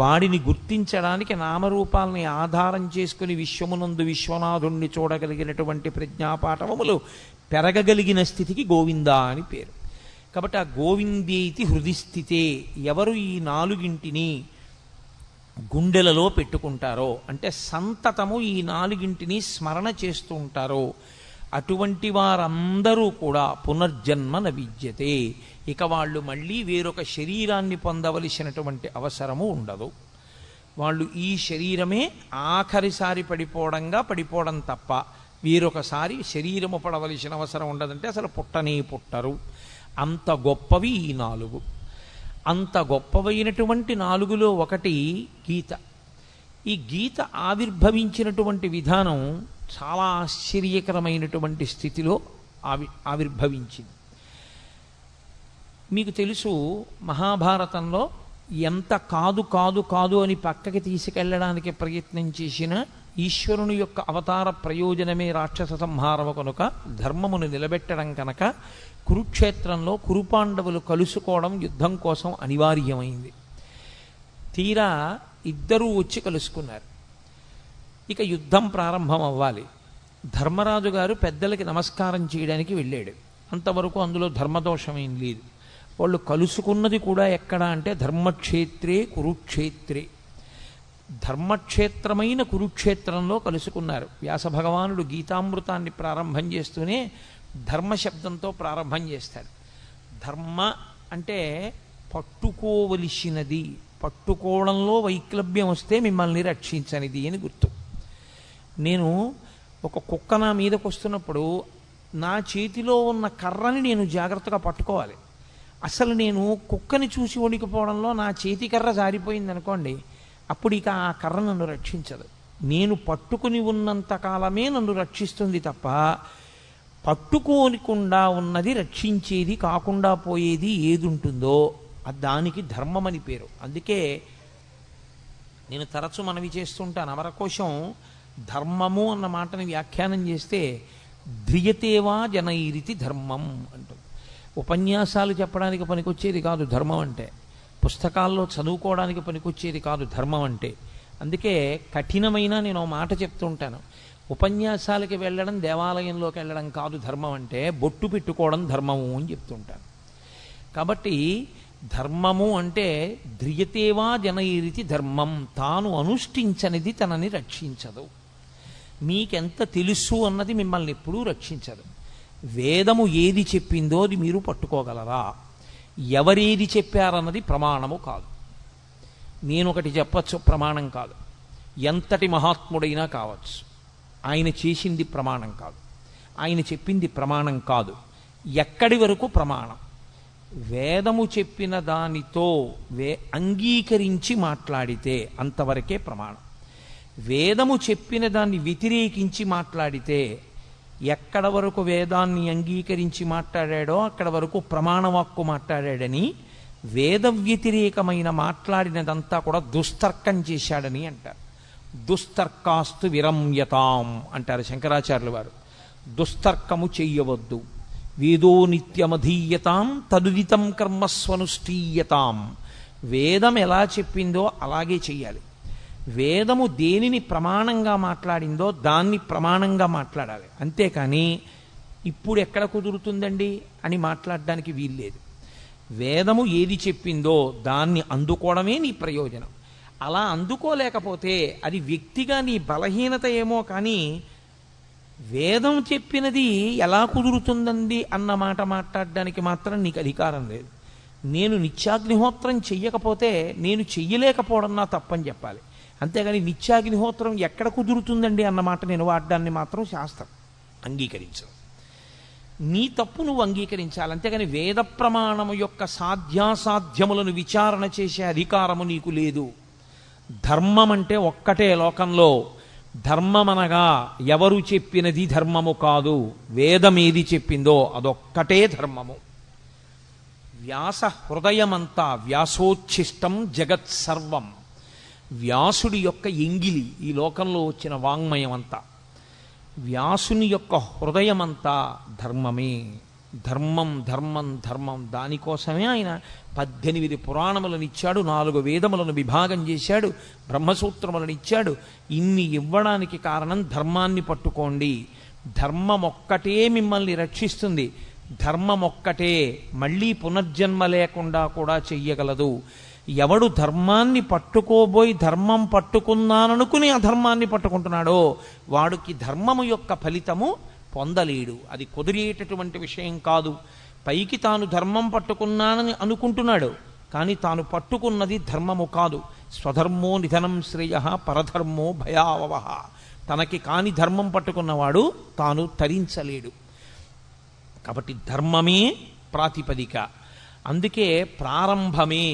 Speaker 2: వాడిని గుర్తించడానికి నామరూపాలని ఆధారం చేసుకుని విశ్వమునందు విశ్వనాథుణ్ణి చూడగలిగినటువంటి ప్రజ్ఞాపాఠవములు పెరగగలిగిన స్థితికి గోవింద అని పేరు. కాబట్టి ఆ గోవిందేతి హృదిస్థితే, ఎవరు ఈ 4గింటిని గుండెలలో పెట్టుకుంటారో అంటే సంతతము ఈ 4గింటిని స్మరణ చేస్తూ ఉంటారో అటువంటి వారందరూ కూడా పునర్జన్మ న విద్యతే, ఇక వాళ్ళు మళ్ళీ వేరొక శరీరాన్ని పొందవలసినటువంటి అవసరము ఉండదు. వాళ్ళు ఈ శరీరమే ఆఖరిసారి పడిపోవడం తప్ప వేరొకసారి శరీరము పడవలసిన అవసరం ఉండదంటే అసలు పుట్టనే పుట్టరు. అంత గొప్పవి ఈ 4. అంత గొప్పవైనటువంటి 4లో ఒకటి గీత. ఈ గీత ఆవిర్భవించినటువంటి విధానం చాలా ఆశ్చర్యకరమైనటువంటి స్థితిలో ఆవిర్భవించింది. మీకు తెలుసు, మహాభారతంలో ఎంత కాదు కాదు కాదు అని పక్కకి తీసుకెళ్ళడానికి ప్రయత్నం చేసిన ఈశ్వరుని యొక్క అవతార ప్రయోజనమే రాక్షస సంహారము కనుక, ధర్మమును నిలబెట్టడం కనుక కురుక్షేత్రంలో కురుపాండవులు కలుసుకోవడం యుద్ధం కోసం అనివార్యమైంది. తీరా ఇద్దరూ వచ్చి కలుసుకున్నారు. ఇక యుద్ధం ప్రారంభం అవ్వాలి. ధర్మరాజు గారు పెద్దలకి నమస్కారం చేయడానికి వెళ్ళాడు. అంతవరకు అందులో ధర్మదోషం ఏం లేదు. వాళ్ళు కలుసుకున్నది కూడా ఎక్కడ అంటే ధర్మక్షేత్రే కురుక్షేత్రే, ధర్మక్షేత్రమైన కురుక్షేత్రంలో కలుసుకున్నారు. వ్యాస భగవానుడు గీతామృతాన్ని ప్రారంభం చేస్తూనే ధర్మశబ్దంతో ప్రారంభం చేస్తాడు. ధర్మ అంటే పట్టుకోవలసినది, పట్టుకోవడంలో వైక్లభ్యం వస్తే మిమ్మల్ని రక్షించనిది అని గుర్తు. నేను ఒక కుక్క నా మీదకు వస్తున్నప్పుడు నా చేతిలో ఉన్న కర్రని నేను జాగ్రత్తగా పట్టుకోవాలి. అసలు నేను కుక్కని చూసి వణికిపోవడంలో నా చేతి కర్ర జారిపోయింది అనుకోండి, అప్పుడు ఇక ఆ కర్ర నన్ను రక్షించదు. నేను పట్టుకుని ఉన్నంత కాలమే నన్ను రక్షిస్తుంది తప్ప పట్టుకోనికుండా ఉన్నది రక్షించేది కాకుండా పోయేది ఏది ఉంటుందో దానికి ధర్మం అని పేరు. అందుకే నేను తరచు మనవి చేస్తుంటాను, అమరకోశం ధర్మము అన్న మాటని వ్యాఖ్యానం చేస్తే ధ్రియతేవా జనైరితి ధర్మం అంటుంది. ఉపన్యాసాలు చెప్పడానికి పనికొచ్చేది కాదు ధర్మం అంటే. పుస్తకాల్లో చదువుకోవడానికి పనికొచ్చేది కాదు ధర్మం అంటే. అందుకే కఠినమైన నేను ఓ మాట చెప్తూ ఉంటాను, ఉపన్యాసాలకి వెళ్ళడం, దేవాలయంలోకి వెళ్ళడం కాదు ధర్మం అంటే, బొట్టు పెట్టుకోవడం ధర్మము అని చెప్తుంటాను. కాబట్టి ధర్మము అంటే ధ్రియతేవా జనైరితి ధర్మం, తాను అనుష్ఠించనిది తనని రక్షించదు. మీకెంత తెలుసు అన్నది మిమ్మల్ని ఎప్పుడూ రక్షించదు. వేదము ఏది చెప్పిందో అది మీరు పట్టుకోగలరా? ఎవరేది చెప్పారన్నది ప్రమాణము కాదు. నేను ఒకటి చెప్పచ్చు, ప్రమాణం కాదు. ఎంతటి మహాత్ముడైనా కావచ్చు, ఆయన చేసింది ప్రమాణం కాదు, ఆయన చెప్పింది ప్రమాణం కాదు. ఎక్కడి వరకు ప్రమాణం? వేదము చెప్పిన దానితో అంగీకరించి మాట్లాడితే అంతవరకే ప్రమాణం. వేదము చెప్పిన దాన్ని వ్యతిరేకించి మాట్లాడితే, ఎక్కడ వరకు వేదాన్ని అంగీకరించి మాట్లాడాడో అక్కడ వరకు ప్రమాణవాక్కు మాట్లాడాడని, వేద వ్యతిరేకమైన మాట్లాడినదంతా కూడా దుస్తర్కం చేశాడని అంటారు. దుస్తర్కాస్తు విరమ్యతాం అంటారు శంకరాచార్యుల వారు. దుస్తర్కము చెయ్యవద్దు. వేదో నిత్యమధీయతాం తదుదితం కర్మస్వనుష్ఠీయతాం. వేదం ఎలా చెప్పిందో అలాగే చెయ్యాలి. వేదము దేనిని ప్రమాణంగా మాట్లాడిందో దాన్ని ప్రమాణంగా మాట్లాడాలి. అంతేకాని ఇప్పుడు ఎక్కడ కుదురుతుందండి అని మాట్లాడడానికి వీల్లేదు. వేదము ఏది చెప్పిందో దాన్ని అందుకోవడమే నీ ప్రయోజనం. అలా అందుకోలేకపోతే అది వ్యక్తిగా నీ బలహీనత ఏమో కానీ, వేదం చెప్పినది ఎలా కుదురుతుందండి అన్న మాట మాట్లాడడానికి మాత్రం నీకు అధికారం లేదు. నేను నిత్యాగ్నిహోత్రం చెయ్యకపోతే నేను చెయ్యలేకపోవడం నా తప్పని చెప్పాలి. అంతేగాని నిత్యాగ్నిహోత్రం ఎక్కడ కుదురుతుందండి అన్నమాట నేను వాడడాన్ని మాత్రం శాస్త్రం అంగీకరించదు. నీ తప్పు నువ్వు అంగీకరించాలి. అంతేగాని వేద ప్రమాణము యొక్క సాధ్యాసాధ్యములను విచారణ చేసే అధికారము నీకు లేదు. ధర్మం అంటే ఒక్కటే లోకంలో. ధర్మమనగా ఎవరు చెప్పినది ధర్మము కాదు, వేదమేది చెప్పిందో అదొక్కటే ధర్మము. వ్యాస హృదయమంతా వ్యాసోచ్ఛిష్టం జగత్ సర్వం. వ్యాసుడి యొక్క ఎంగిలి ఈ లోకంలో వచ్చిన వాంగ్మయం అంతా, వ్యాసుని యొక్క హృదయమంతా ధర్మమే. ధర్మం ధర్మం ధర్మం. దానికోసమే ఆయన 18 పురాణములను ఇచ్చాడు, 4 వేదములను విభాగం చేశాడు, బ్రహ్మసూత్రములను ఇచ్చాడు. ఇన్ని ఇవ్వడానికి కారణం ధర్మాన్ని పట్టుకోండి. ధర్మం ఒక్కటే మిమ్మల్ని రక్షిస్తుంది. ధర్మం ఒక్కటే మళ్ళీ పునర్జన్మ లేకుండా కూడా చెయ్యగలదు. ఎవడు ధర్మాన్ని పట్టుకోబోయి ధర్మం పట్టుకున్నాననుకుని అధర్మాన్ని పట్టుకుంటున్నాడో వాడికి ధర్మము యొక్క ఫలితము పొందలేడు. అది కుదిరేటటువంటి విషయం కాదు. పైకి తాను ధర్మం పట్టుకున్నానని అనుకుంటున్నాడు, కానీ తాను పట్టుకున్నది ధర్మము కాదు. స్వధర్మో నిధనం శ్రేయ పరధర్మో భయావహ. తనకి కాని ధర్మం పట్టుకున్నవాడు తాను తరించలేడు. కాబట్టి ధర్మమే ప్రాతిపదిక. అందుకే ప్రారంభమే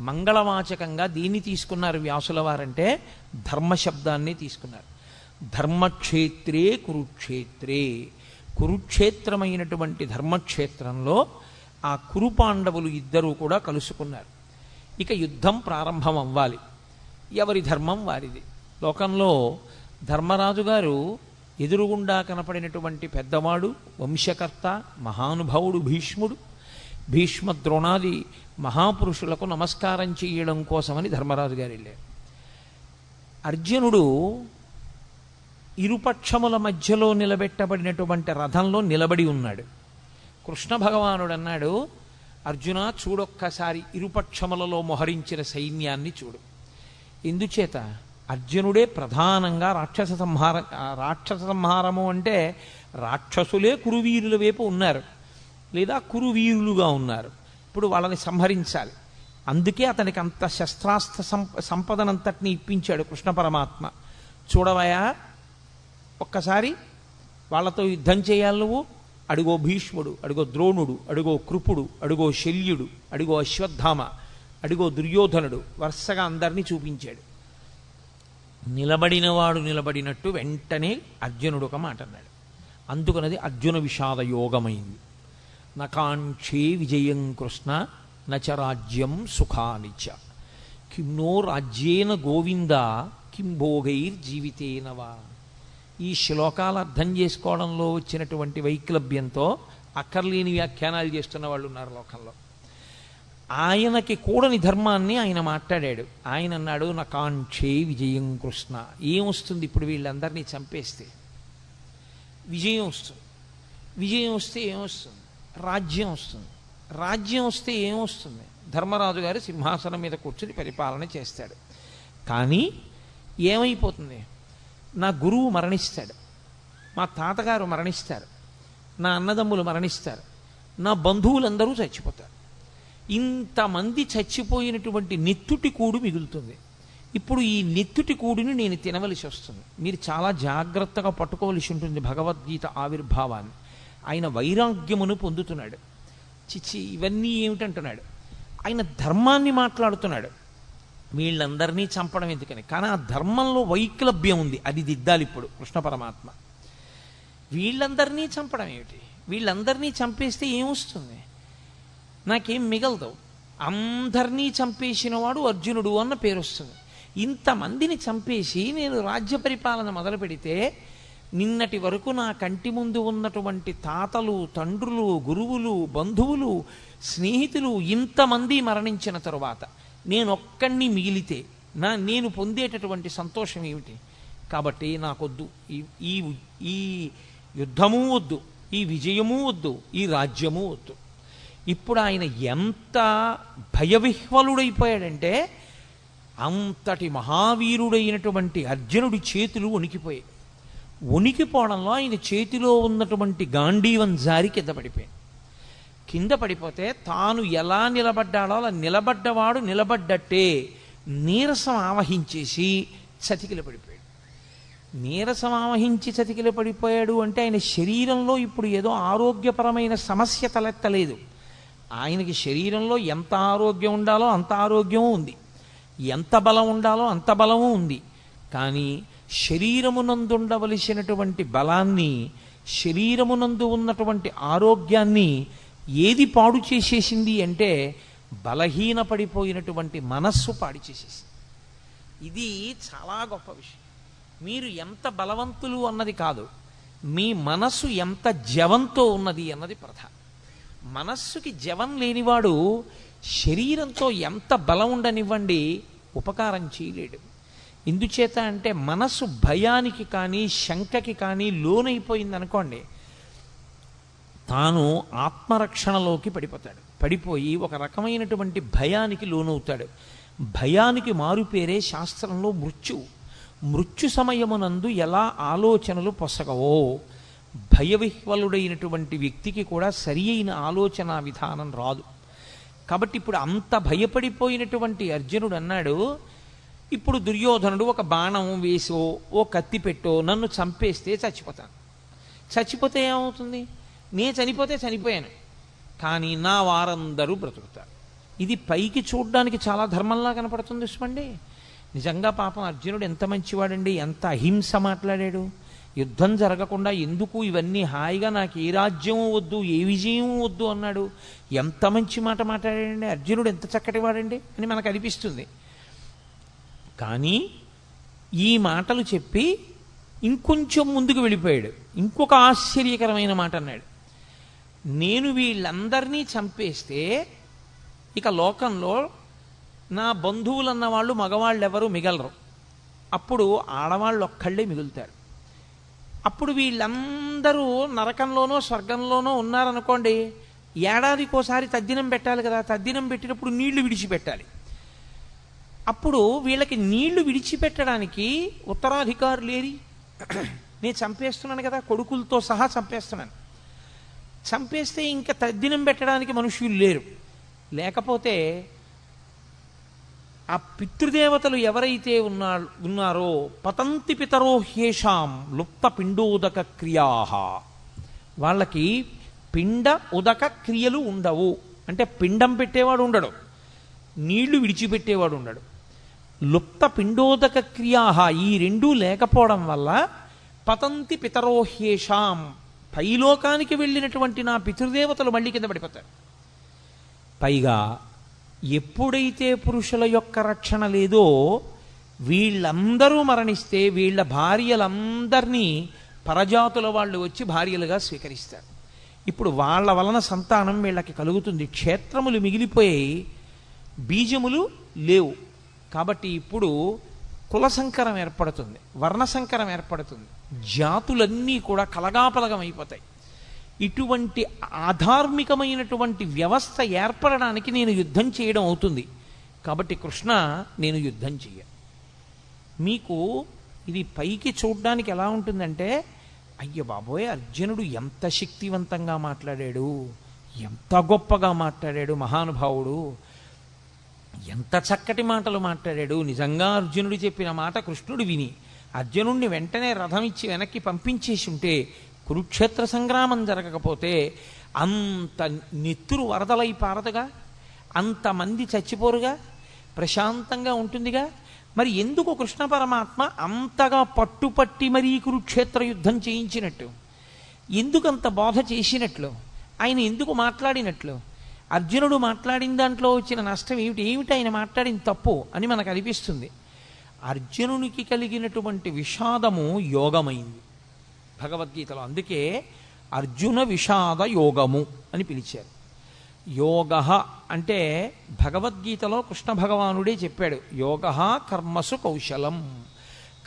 Speaker 2: మంగళవాచకంగా దీన్ని తీసుకున్నారు వ్యాసుల వారంటే, ధర్మశబ్దాన్ని తీసుకున్నారు. ధర్మక్షేత్రే కురుక్షేత్రే. కురుక్షేత్రమైనటువంటి ధర్మక్షేత్రంలో ఆ కురుపాండవులు ఇద్దరూ కూడా కలుసుకున్నారు. ఇక యుద్ధం ప్రారంభం అవ్వాలి. ఎవరి ధర్మం వారిది. లోకంలో ధర్మరాజు గారు ఎదురుగుండా కనపడినటువంటి పెద్దవాడు, వంశకర్త, మహానుభావుడు భీష్ముడు. భీష్మ ద్రోణాది మహాపురుషులకు నమస్కారం చేయడం కోసమని ధర్మరాజు గారు వెళ్ళారు. అర్జునుడు ఇరుపక్షముల మధ్యలో నిలబెట్టబడినటువంటి రథంలో నిలబడి ఉన్నాడు. కృష్ణ భగవానుడు అన్నాడు, అర్జున చూడొక్కసారి ఇరుపక్షములలో మొహరించిన సైన్యాన్ని చూడు. ఎందుచేత అర్జునుడే ప్రధానంగా రాక్షస సంహారము అంటే రాక్షసులే కురువీరుల వైపు ఉన్నారు, లేదా కురువీరులుగా ఉన్నారు. ఇప్పుడు వాళ్ళని సంహరించాలి. అందుకే అతనికి అంత శస్త్రాస్త్ర సంపదనంతటిని ఇప్పించాడు కృష్ణ పరమాత్మ. చూడవయా, ఒక్కసారి వాళ్ళతో యుద్ధం చేయాలి నువ్వు. అడుగో భీష్ముడు, అడుగో ద్రోణుడు, అడుగో కృపుడు, అడుగో శల్యుడు, అడుగో అశ్వత్థామ, అడుగో దుర్యోధనుడు, వరుసగా అందరినీ చూపించాడు. నిలబడినవాడు నిలబడినట్టు వెంటనే అర్జునుడు ఒక మాట అన్నాడు. అందుకనది అర్జున విషాద యోగమైంది. నకాంక్షే విజయం కృష్ణ నచ రాజ్యం సుఖానిచ కిం నో రాజ్యేన గోవింద కిం భోగైర్జీవితేనవా. ఈ శ్లోకాలు అర్థం చేసుకోవడంలో వచ్చినటువంటి వైక్లభ్యంతో అక్కర్లేని వ్యాఖ్యానాలు చేస్తున్న వాళ్ళు ఉన్నారు లోకంలో. ఆయనకి కూడని ధర్మాన్ని ఆయన మాట్లాడాడు. ఆయన అన్నాడు, నా కాంక్షే విజయం కృష్ణ. ఏమొస్తుంది ఇప్పుడు వీళ్ళందరినీ చంపేస్తే? విజయం వస్తుంది. విజయం వస్తే ఏమొస్తుంది? రాజ్యం వస్తుంది. రాజ్యం వస్తే ఏమొస్తుంది? ధర్మరాజు గారు సింహాసనం మీద కూర్చుని పరిపాలన చేస్తాడు. కానీ ఏమైపోతుంది? నా గురువు మరణిస్తాడు, మా తాతగారు మరణిస్తారు, నా అన్నదమ్ములు మరణిస్తారు, నా బంధువులందరూ చచ్చిపోతారు. ఇంతమంది చచ్చిపోయినటువంటి నెత్తుటి కూడు మిగులుతుంది. ఇప్పుడు ఈ నెత్తుటి కూడిని నేను తినవలసి వస్తుంది. మీరు చాలా జాగ్రత్తగా పట్టుకోవలసి ఉంటుంది భగవద్గీత ఆవిర్భావాన్ని. ఆయన వైరాగ్యమును పొందుతున్నాడు. చిచ్చి ఇవన్నీ ఏమిటంటున్నాడు? ఆయన ధర్మాన్ని మాట్లాడుతున్నాడు. వీళ్ళందరినీ చంపడం ఎందుకని? కానీ ఆ ధర్మంలో వైక్లభ్యం ఉంది, అది దిద్దాలి ఇప్పుడు కృష్ణ పరమాత్మ. వీళ్ళందరినీ చంపడం ఏమిటి? వీళ్ళందరినీ చంపేస్తే ఏమొస్తుంది? నాకేం మిగలదు. అందరినీ చంపేసిన వాడు అర్జునుడు అన్న పేరు వస్తుంది. ఇంతమందిని చంపేసి నేను రాజ్య పరిపాలన మొదలు పెడితే నిన్నటి వరకు నా కంటి ముందు ఉన్నటువంటి తాతలు, తండ్రులు, గురువులు, బంధువులు, స్నేహితులు ఇంతమంది మరణించిన తరువాత నేనొక్కడిని మిగిలితే నేను పొందేటటువంటి సంతోషం ఏమిటి? కాబట్టి నాకొద్దు ఈ ఈ యుద్ధము వద్దు, ఈ విజయము వద్దు, ఈ రాజ్యము వద్దు. ఇప్పుడు ఆయన ఎంత భయవిహ్వలుడైపోయాడంటే అంతటి మహావీరుడైనటువంటి అర్జునుడి చేతులు వణికిపోయాయి. వణికిపోవడంలో ఆయన చేతిలో ఉన్నటువంటి గాంధీవం జారి కింద పడిపోయాడు. కింద పడిపోతే తాను ఎలా నిలబడ్డాడో అలా నిలబడ్డవాడు నిలబడ్డట్టే నీరసం ఆవహించేసి చతికిల పడిపోయాడు. నీరసం ఆవహించి చతికిల పడిపోయాడు అంటే ఆయన శరీరంలో ఇప్పుడు ఏదో ఆరోగ్యపరమైన సమస్య తలెత్తలేదు. ఆయనకి శరీరంలో ఎంత ఆరోగ్యం ఉండాలో అంత ఆరోగ్యం ఉంది, ఎంత బలం ఉండాలో అంత బలము ఉంది. కానీ శరీరమునందుండవలసినటువంటి బలాన్ని, శరీరమునందు ఉన్నటువంటి ఆరోగ్యాన్ని ఏది పాడు చేసేసింది అంటే బలహీనపడిపోయినటువంటి మనస్సు పాడు చేసేసింది. ఇది చాలా గొప్ప విషయం. మీరు ఎంత బలవంతులు అన్నది కాదు, మీ మనస్సు ఎంత జవంతో ఉన్నది అన్నది ప్రధానం. మనస్సుకి జవం లేనివాడు శరీరంతో ఎంత బలం ఉండనివ్వండి ఉపకారం చేయలేడు. ఎందుచేత అంటే మనస్సు భయానికి కానీ శంకకి కానీ లోనైపోయింది అనుకోండి, తాను ఆత్మరక్షణలోకి పడిపోతాడు. పడిపోయి ఒక రకమైనటువంటి భయానికి లోనవుతాడు. భయానికి మారుపేరే శాస్త్రంలో మృత్యువు. మృత్యు సమయమునందు ఎలా ఆలోచనలు పొసగవో భయవిహ్వలుడైనటువంటి వ్యక్తికి కూడా సరి అయిన ఆలోచన విధానం రాదు. కాబట్టి ఇప్పుడు అంత భయపడిపోయినటువంటి అర్జునుడు అన్నాడు, ఇప్పుడు దుర్యోధనుడు ఒక బాణం వేసో ఓ కత్తి పెట్టో నన్ను చంపేస్తే చచ్చిపోతాను. చచ్చిపోతే ఏమవుతుంది? నేను చనిపోతే చనిపోయాను, కానీ నా వారందరూ బ్రతుకుతారు. ఇది పైకి చూడ్డానికి చాలా ధర్మంలా కనపడుతుంది చూసుకోండి. నిజంగా పాపం అర్జునుడు ఎంత మంచివాడండి, ఎంత అహింస మాట్లాడాడు. యుద్ధం జరగకుండా ఎందుకు ఇవన్నీ హాయిగా నాకు ఏ రాజ్యము వద్దు, ఏ విజయము వద్దు అన్నాడు. ఎంత మంచి మాట మాట్లాడాడండి అర్జునుడు, ఎంత చక్కటి వాడండి అని మనకు అనిపిస్తుంది. కానీ ఈ మాటలు చెప్పి ఇంకొంచెం ముందుకు వెళ్ళిపోయాడు. ఇంకొక ఆశ్చర్యకరమైన మాట అన్నాడు, నేను వీళ్ళందరినీ చంపేస్తే ఇక లోకంలో నా బంధువులు అన్నవాళ్ళు మగవాళ్ళు ఎవరు మిగలరు, అప్పుడు ఆడవాళ్ళు ఒక్కళ్ళే మిగులుతారు. అప్పుడు వీళ్ళందరూ నరకంలోనో స్వర్గంలోనో ఉన్నారనుకోండి, ఏడాదికోసారి తద్దినం పెట్టాలి కదా, తద్దినం పెట్టినప్పుడు నీళ్లు విడిచిపెట్టాలి. అప్పుడు వీళ్ళకి నీళ్లు విడిచిపెట్టడానికి ఉత్తరాధికారులు లేరి, నేను చంపేస్తున్నాను కదా, కొడుకులతో సహా చంపేస్తున్నాను. చంపేస్తే ఇంకా తద్దినం పెట్టడానికి మనుషులు లేరు. లేకపోతే ఆ పితృదేవతలు ఎవరైతే ఉన్నారో పతంతి పితరో హ్యేషాం లుప్త పిండోదక క్రియా, వాళ్ళకి పిండ ఉదక క్రియలు ఉండవు. అంటే పిండం పెట్టేవాడు ఉండడు, నీళ్లు విడిచిపెట్టేవాడు ఉండడు. లుప్త పిండోదక క్రియా, ఈ రెండూ లేకపోవడం వల్ల పతంతి పితరో హ్యేషాం, పైలోకానికి వెళ్ళినటువంటి నా పితృదేవతలు మళ్ళీ కింద పడిపోతారు. పైగా ఎప్పుడైతే పురుషుల యొక్క రక్షణ లేదో వీళ్ళందరూ మరణిస్తే వీళ్ళ భార్యలందరినీ పరజాతుల వాళ్ళు వచ్చి భార్యలుగా స్వీకరిస్తారు. ఇప్పుడు వాళ్ళ వలన సంతానం వీళ్ళకి కలుగుతుంది. క్షేత్రములు మిగిలిపోయి బీజములు లేవు. కాబట్టి ఇప్పుడు కుల సంకరం ఏర్పడుతుంది, వర్ణ సంకరం ఏర్పడుతుంది, జాతులన్నీ కూడా కలగాపలగం అయిపోతాయి. ఇటువంటి ఆధార్మికమైనటువంటి వ్యవస్థ ఏర్పడడానికి నేను యుద్ధం చేయడం అవుతుంది. కాబట్టి కృష్ణ, నేను యుద్ధం చెయ్య. మీకు ఇది పైకి చూడ్డానికి ఎలా ఉంటుందంటే, అయ్య బాబోయ్, అర్జునుడు ఎంత శక్తివంతంగా మాట్లాడాడు, ఎంత గొప్పగా మాట్లాడాడు మహానుభావుడు, ఎంత చక్కటి మాటలు మాట్లాడాడు. నిజంగా అర్జునుడు చెప్పిన మాట కృష్ణుడు విని అర్జునుడిని వెంటనే రథం ఇచ్చి వెనక్కి పంపించేసి ఉంటే, కురుక్షేత్ర సంగ్రామం జరగకపోతే అంత నెత్తురు వరదలై పారదుగా, అంతమంది చచ్చిపోరుగా, ప్రశాంతంగా ఉంటుందిగా. మరి ఎందుకు కృష్ణ పరమాత్మ అంతగా పట్టుపట్టి మరీ కురుక్షేత్ర యుద్ధం చేయించినట్టు, ఎందుకంత బోధ చేసినట్లు, ఆయన ఎందుకు మాట్లాడినట్లు? అర్జునుడు మాట్లాడిన దాంట్లో వచ్చిన నష్టం ఏమిటి ఆయన మాట్లాడిన తప్పు అని మనకు అనిపిస్తుంది. అర్జునునికి కలిగినటువంటి విషాదము యోగమైంది భగవద్గీతలో. అందుకే అర్జున విషాద యోగము అని పిలిచారు. యోగ అంటే భగవద్గీతలో కృష్ణ భగవానుడే చెప్పాడు, యోగ కర్మసు కౌశలం.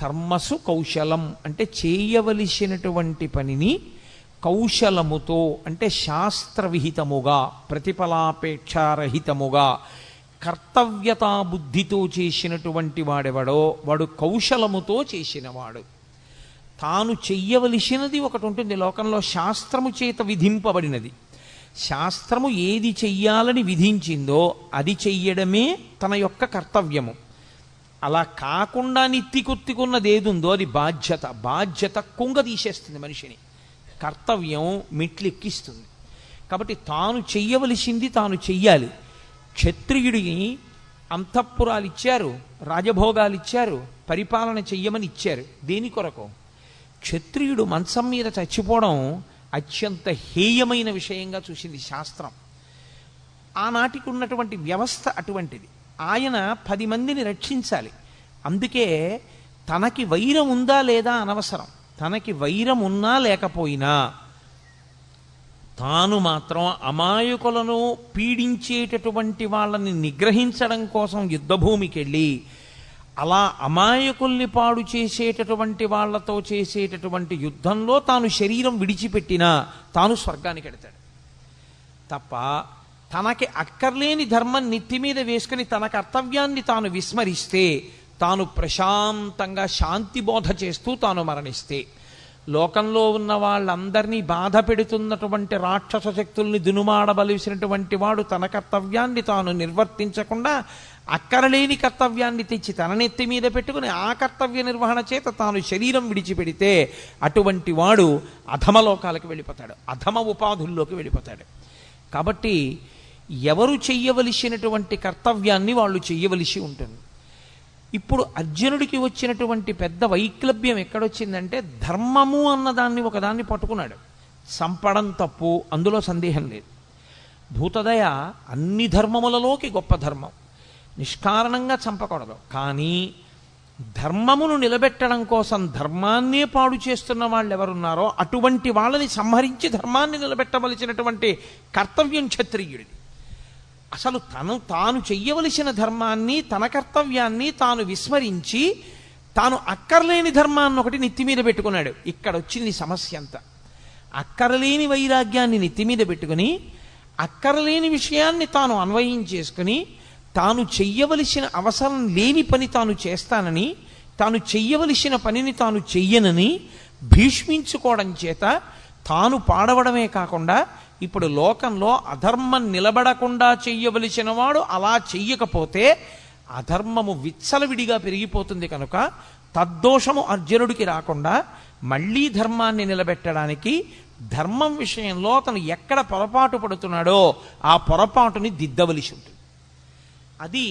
Speaker 2: కర్మసు కౌశలం అంటే చేయవలసినటువంటి పనిని కౌశలముతో, అంటే శాస్త్రవిహితముగా, ప్రతిఫలాపేక్షారహితముగా, కర్తవ్యతా బుద్ధితో చేసినటువంటి వాడెవడో వాడు కౌశలముతో చేసినవాడు. తాను చెయ్యవలసినది ఒకటి ఉంటుంది లోకంలో, శాస్త్రము చేత విధింపబడినది. శాస్త్రము ఏది చెయ్యాలని విధించిందో అది చెయ్యడమే తన యొక్క కర్తవ్యము. అలా కాకుండా నెత్తికొత్తుకున్నది ఏదుందో అది బాధ్యత. బాధ్యత కుంగ తీసేస్తుంది మనిషిని, కర్తవ్యం మెట్లెక్కిస్తుంది. కాబట్టి తాను చెయ్యవలసింది తాను చెయ్యాలి. క్షత్రియుడిని అంతఃపురాలు ఇచ్చారు, రాజభోగాలు ఇచ్చారు, పరిపాలన చెయ్యమని ఇచ్చారు. దేని కొరకు? క్షత్రియుడు మంచం మీద చచ్చిపోవడం అత్యంత హేయమైన విషయంగా చూసింది శాస్త్రం. ఆనాటికి ఉన్నటువంటి వ్యవస్థ అటువంటిది. ఆయన 10 మందిని రక్షించాలి. అందుకే తనకి వైరం ఉందా లేదా అనవసరం. తనకి వైరం ఉన్నా లేకపోయినా తాను మాత్రం అమాయకులను పీడించేటటువంటి వాళ్ళని నిగ్రహించడం కోసం యుద్ధభూమికి వెళ్ళి అలా అమాయకుల్ని పాడు చేసేటటువంటి వాళ్లతో చేసేటటువంటి యుద్ధంలో తాను శరీరం విడిచిపెట్టినా తాను స్వర్గానికి వెడతాడు తప్ప, తనకి అక్కర్లేని ధర్మం నెత్తి మీద వేసుకుని తన కర్తవ్యాన్ని తాను విస్మరిస్తే, తాను ప్రశాంతంగా శాంతి బోధ చేస్తూ తాను మరణిస్తే, లోకంలో ఉన్న వాళ్ళందరినీ బాధ పెడుతున్నటువంటి రాక్షస శక్తుల్ని దునుమాడవలసినటువంటి వాడు తన కర్తవ్యాన్ని తాను నిర్వర్తించకుండా అక్కరలేని కర్తవ్యాన్ని తెచ్చి తన నెత్తి మీద పెట్టుకుని ఆ కర్తవ్య నిర్వహణ చేత తాను శరీరం విడిచిపెడితే అటువంటి వాడు అధమలోకాలకు వెళ్ళిపోతాడు, అధమ ఉపాధుల్లోకి వెళ్ళిపోతాడు. కాబట్టి ఎవరు చెయ్యవలసినటువంటి కర్తవ్యాన్ని వాళ్ళు చెయ్యవలసి ఉంటుంది. ఇప్పుడు అర్జునుడికి వచ్చినటువంటి పెద్ద వైక్లభ్యం ఎక్కడొచ్చిందంటే, ధర్మము అన్నదాన్ని ఒకదాన్ని పట్టుకున్నాడు. చంపడం తప్పు, అందులో సందేహం లేదు. భూతదయ అన్ని ధర్మములలోకి గొప్ప ధర్మం, నిష్కారణంగా చంపకూడదు. కానీ ధర్మమును నిలబెట్టడం కోసం ధర్మాన్నే పాడు చేస్తున్న వాళ్ళు ఎవరున్నారో అటువంటి వాళ్ళని సంహరించి ధర్మాన్ని నిలబెట్టవలసినటువంటి కర్తవ్యం క్షత్రియుడిది. అసలు తాను చెయ్యవలసిన ధర్మాన్ని, తన కర్తవ్యాన్ని తాను విస్మరించి తాను అక్కర్లేని ధర్మాన్ని ఒకటి నెత్తి మీద పెట్టుకున్నాడు. ఇక్కడ వచ్చింది సమస్య అంతా. అక్కరలేని వైరాగ్యాన్ని నెత్తి మీద పెట్టుకుని అక్కరలేని విషయాన్ని తాను అన్వయం చేసుకుని తాను చెయ్యవలసిన అవసరం లేని పని తాను చేస్తానని, తాను చెయ్యవలసిన పనిని తాను చెయ్యనని భీష్మించుకోవడం చేత తాను పాడవడమే కాకుండా ఇప్పుడు లోకంలో అధర్మం నిలబడకుండా చెయ్యవలసిన వాడు అలా చెయ్యకపోతే అధర్మము విచ్చలవిడిగా పెరిగిపోతుంది. కనుక తద్దోషము అర్జునుడికి రాకుండా మళ్ళీ ధర్మాన్ని నిలబెట్టడానికి ధర్మం విషయంలో అతను ఎక్కడ పొరపాటు పడుతున్నాడో ఆ పొరపాటుని దిద్దవలసి ఉంటుంది. అది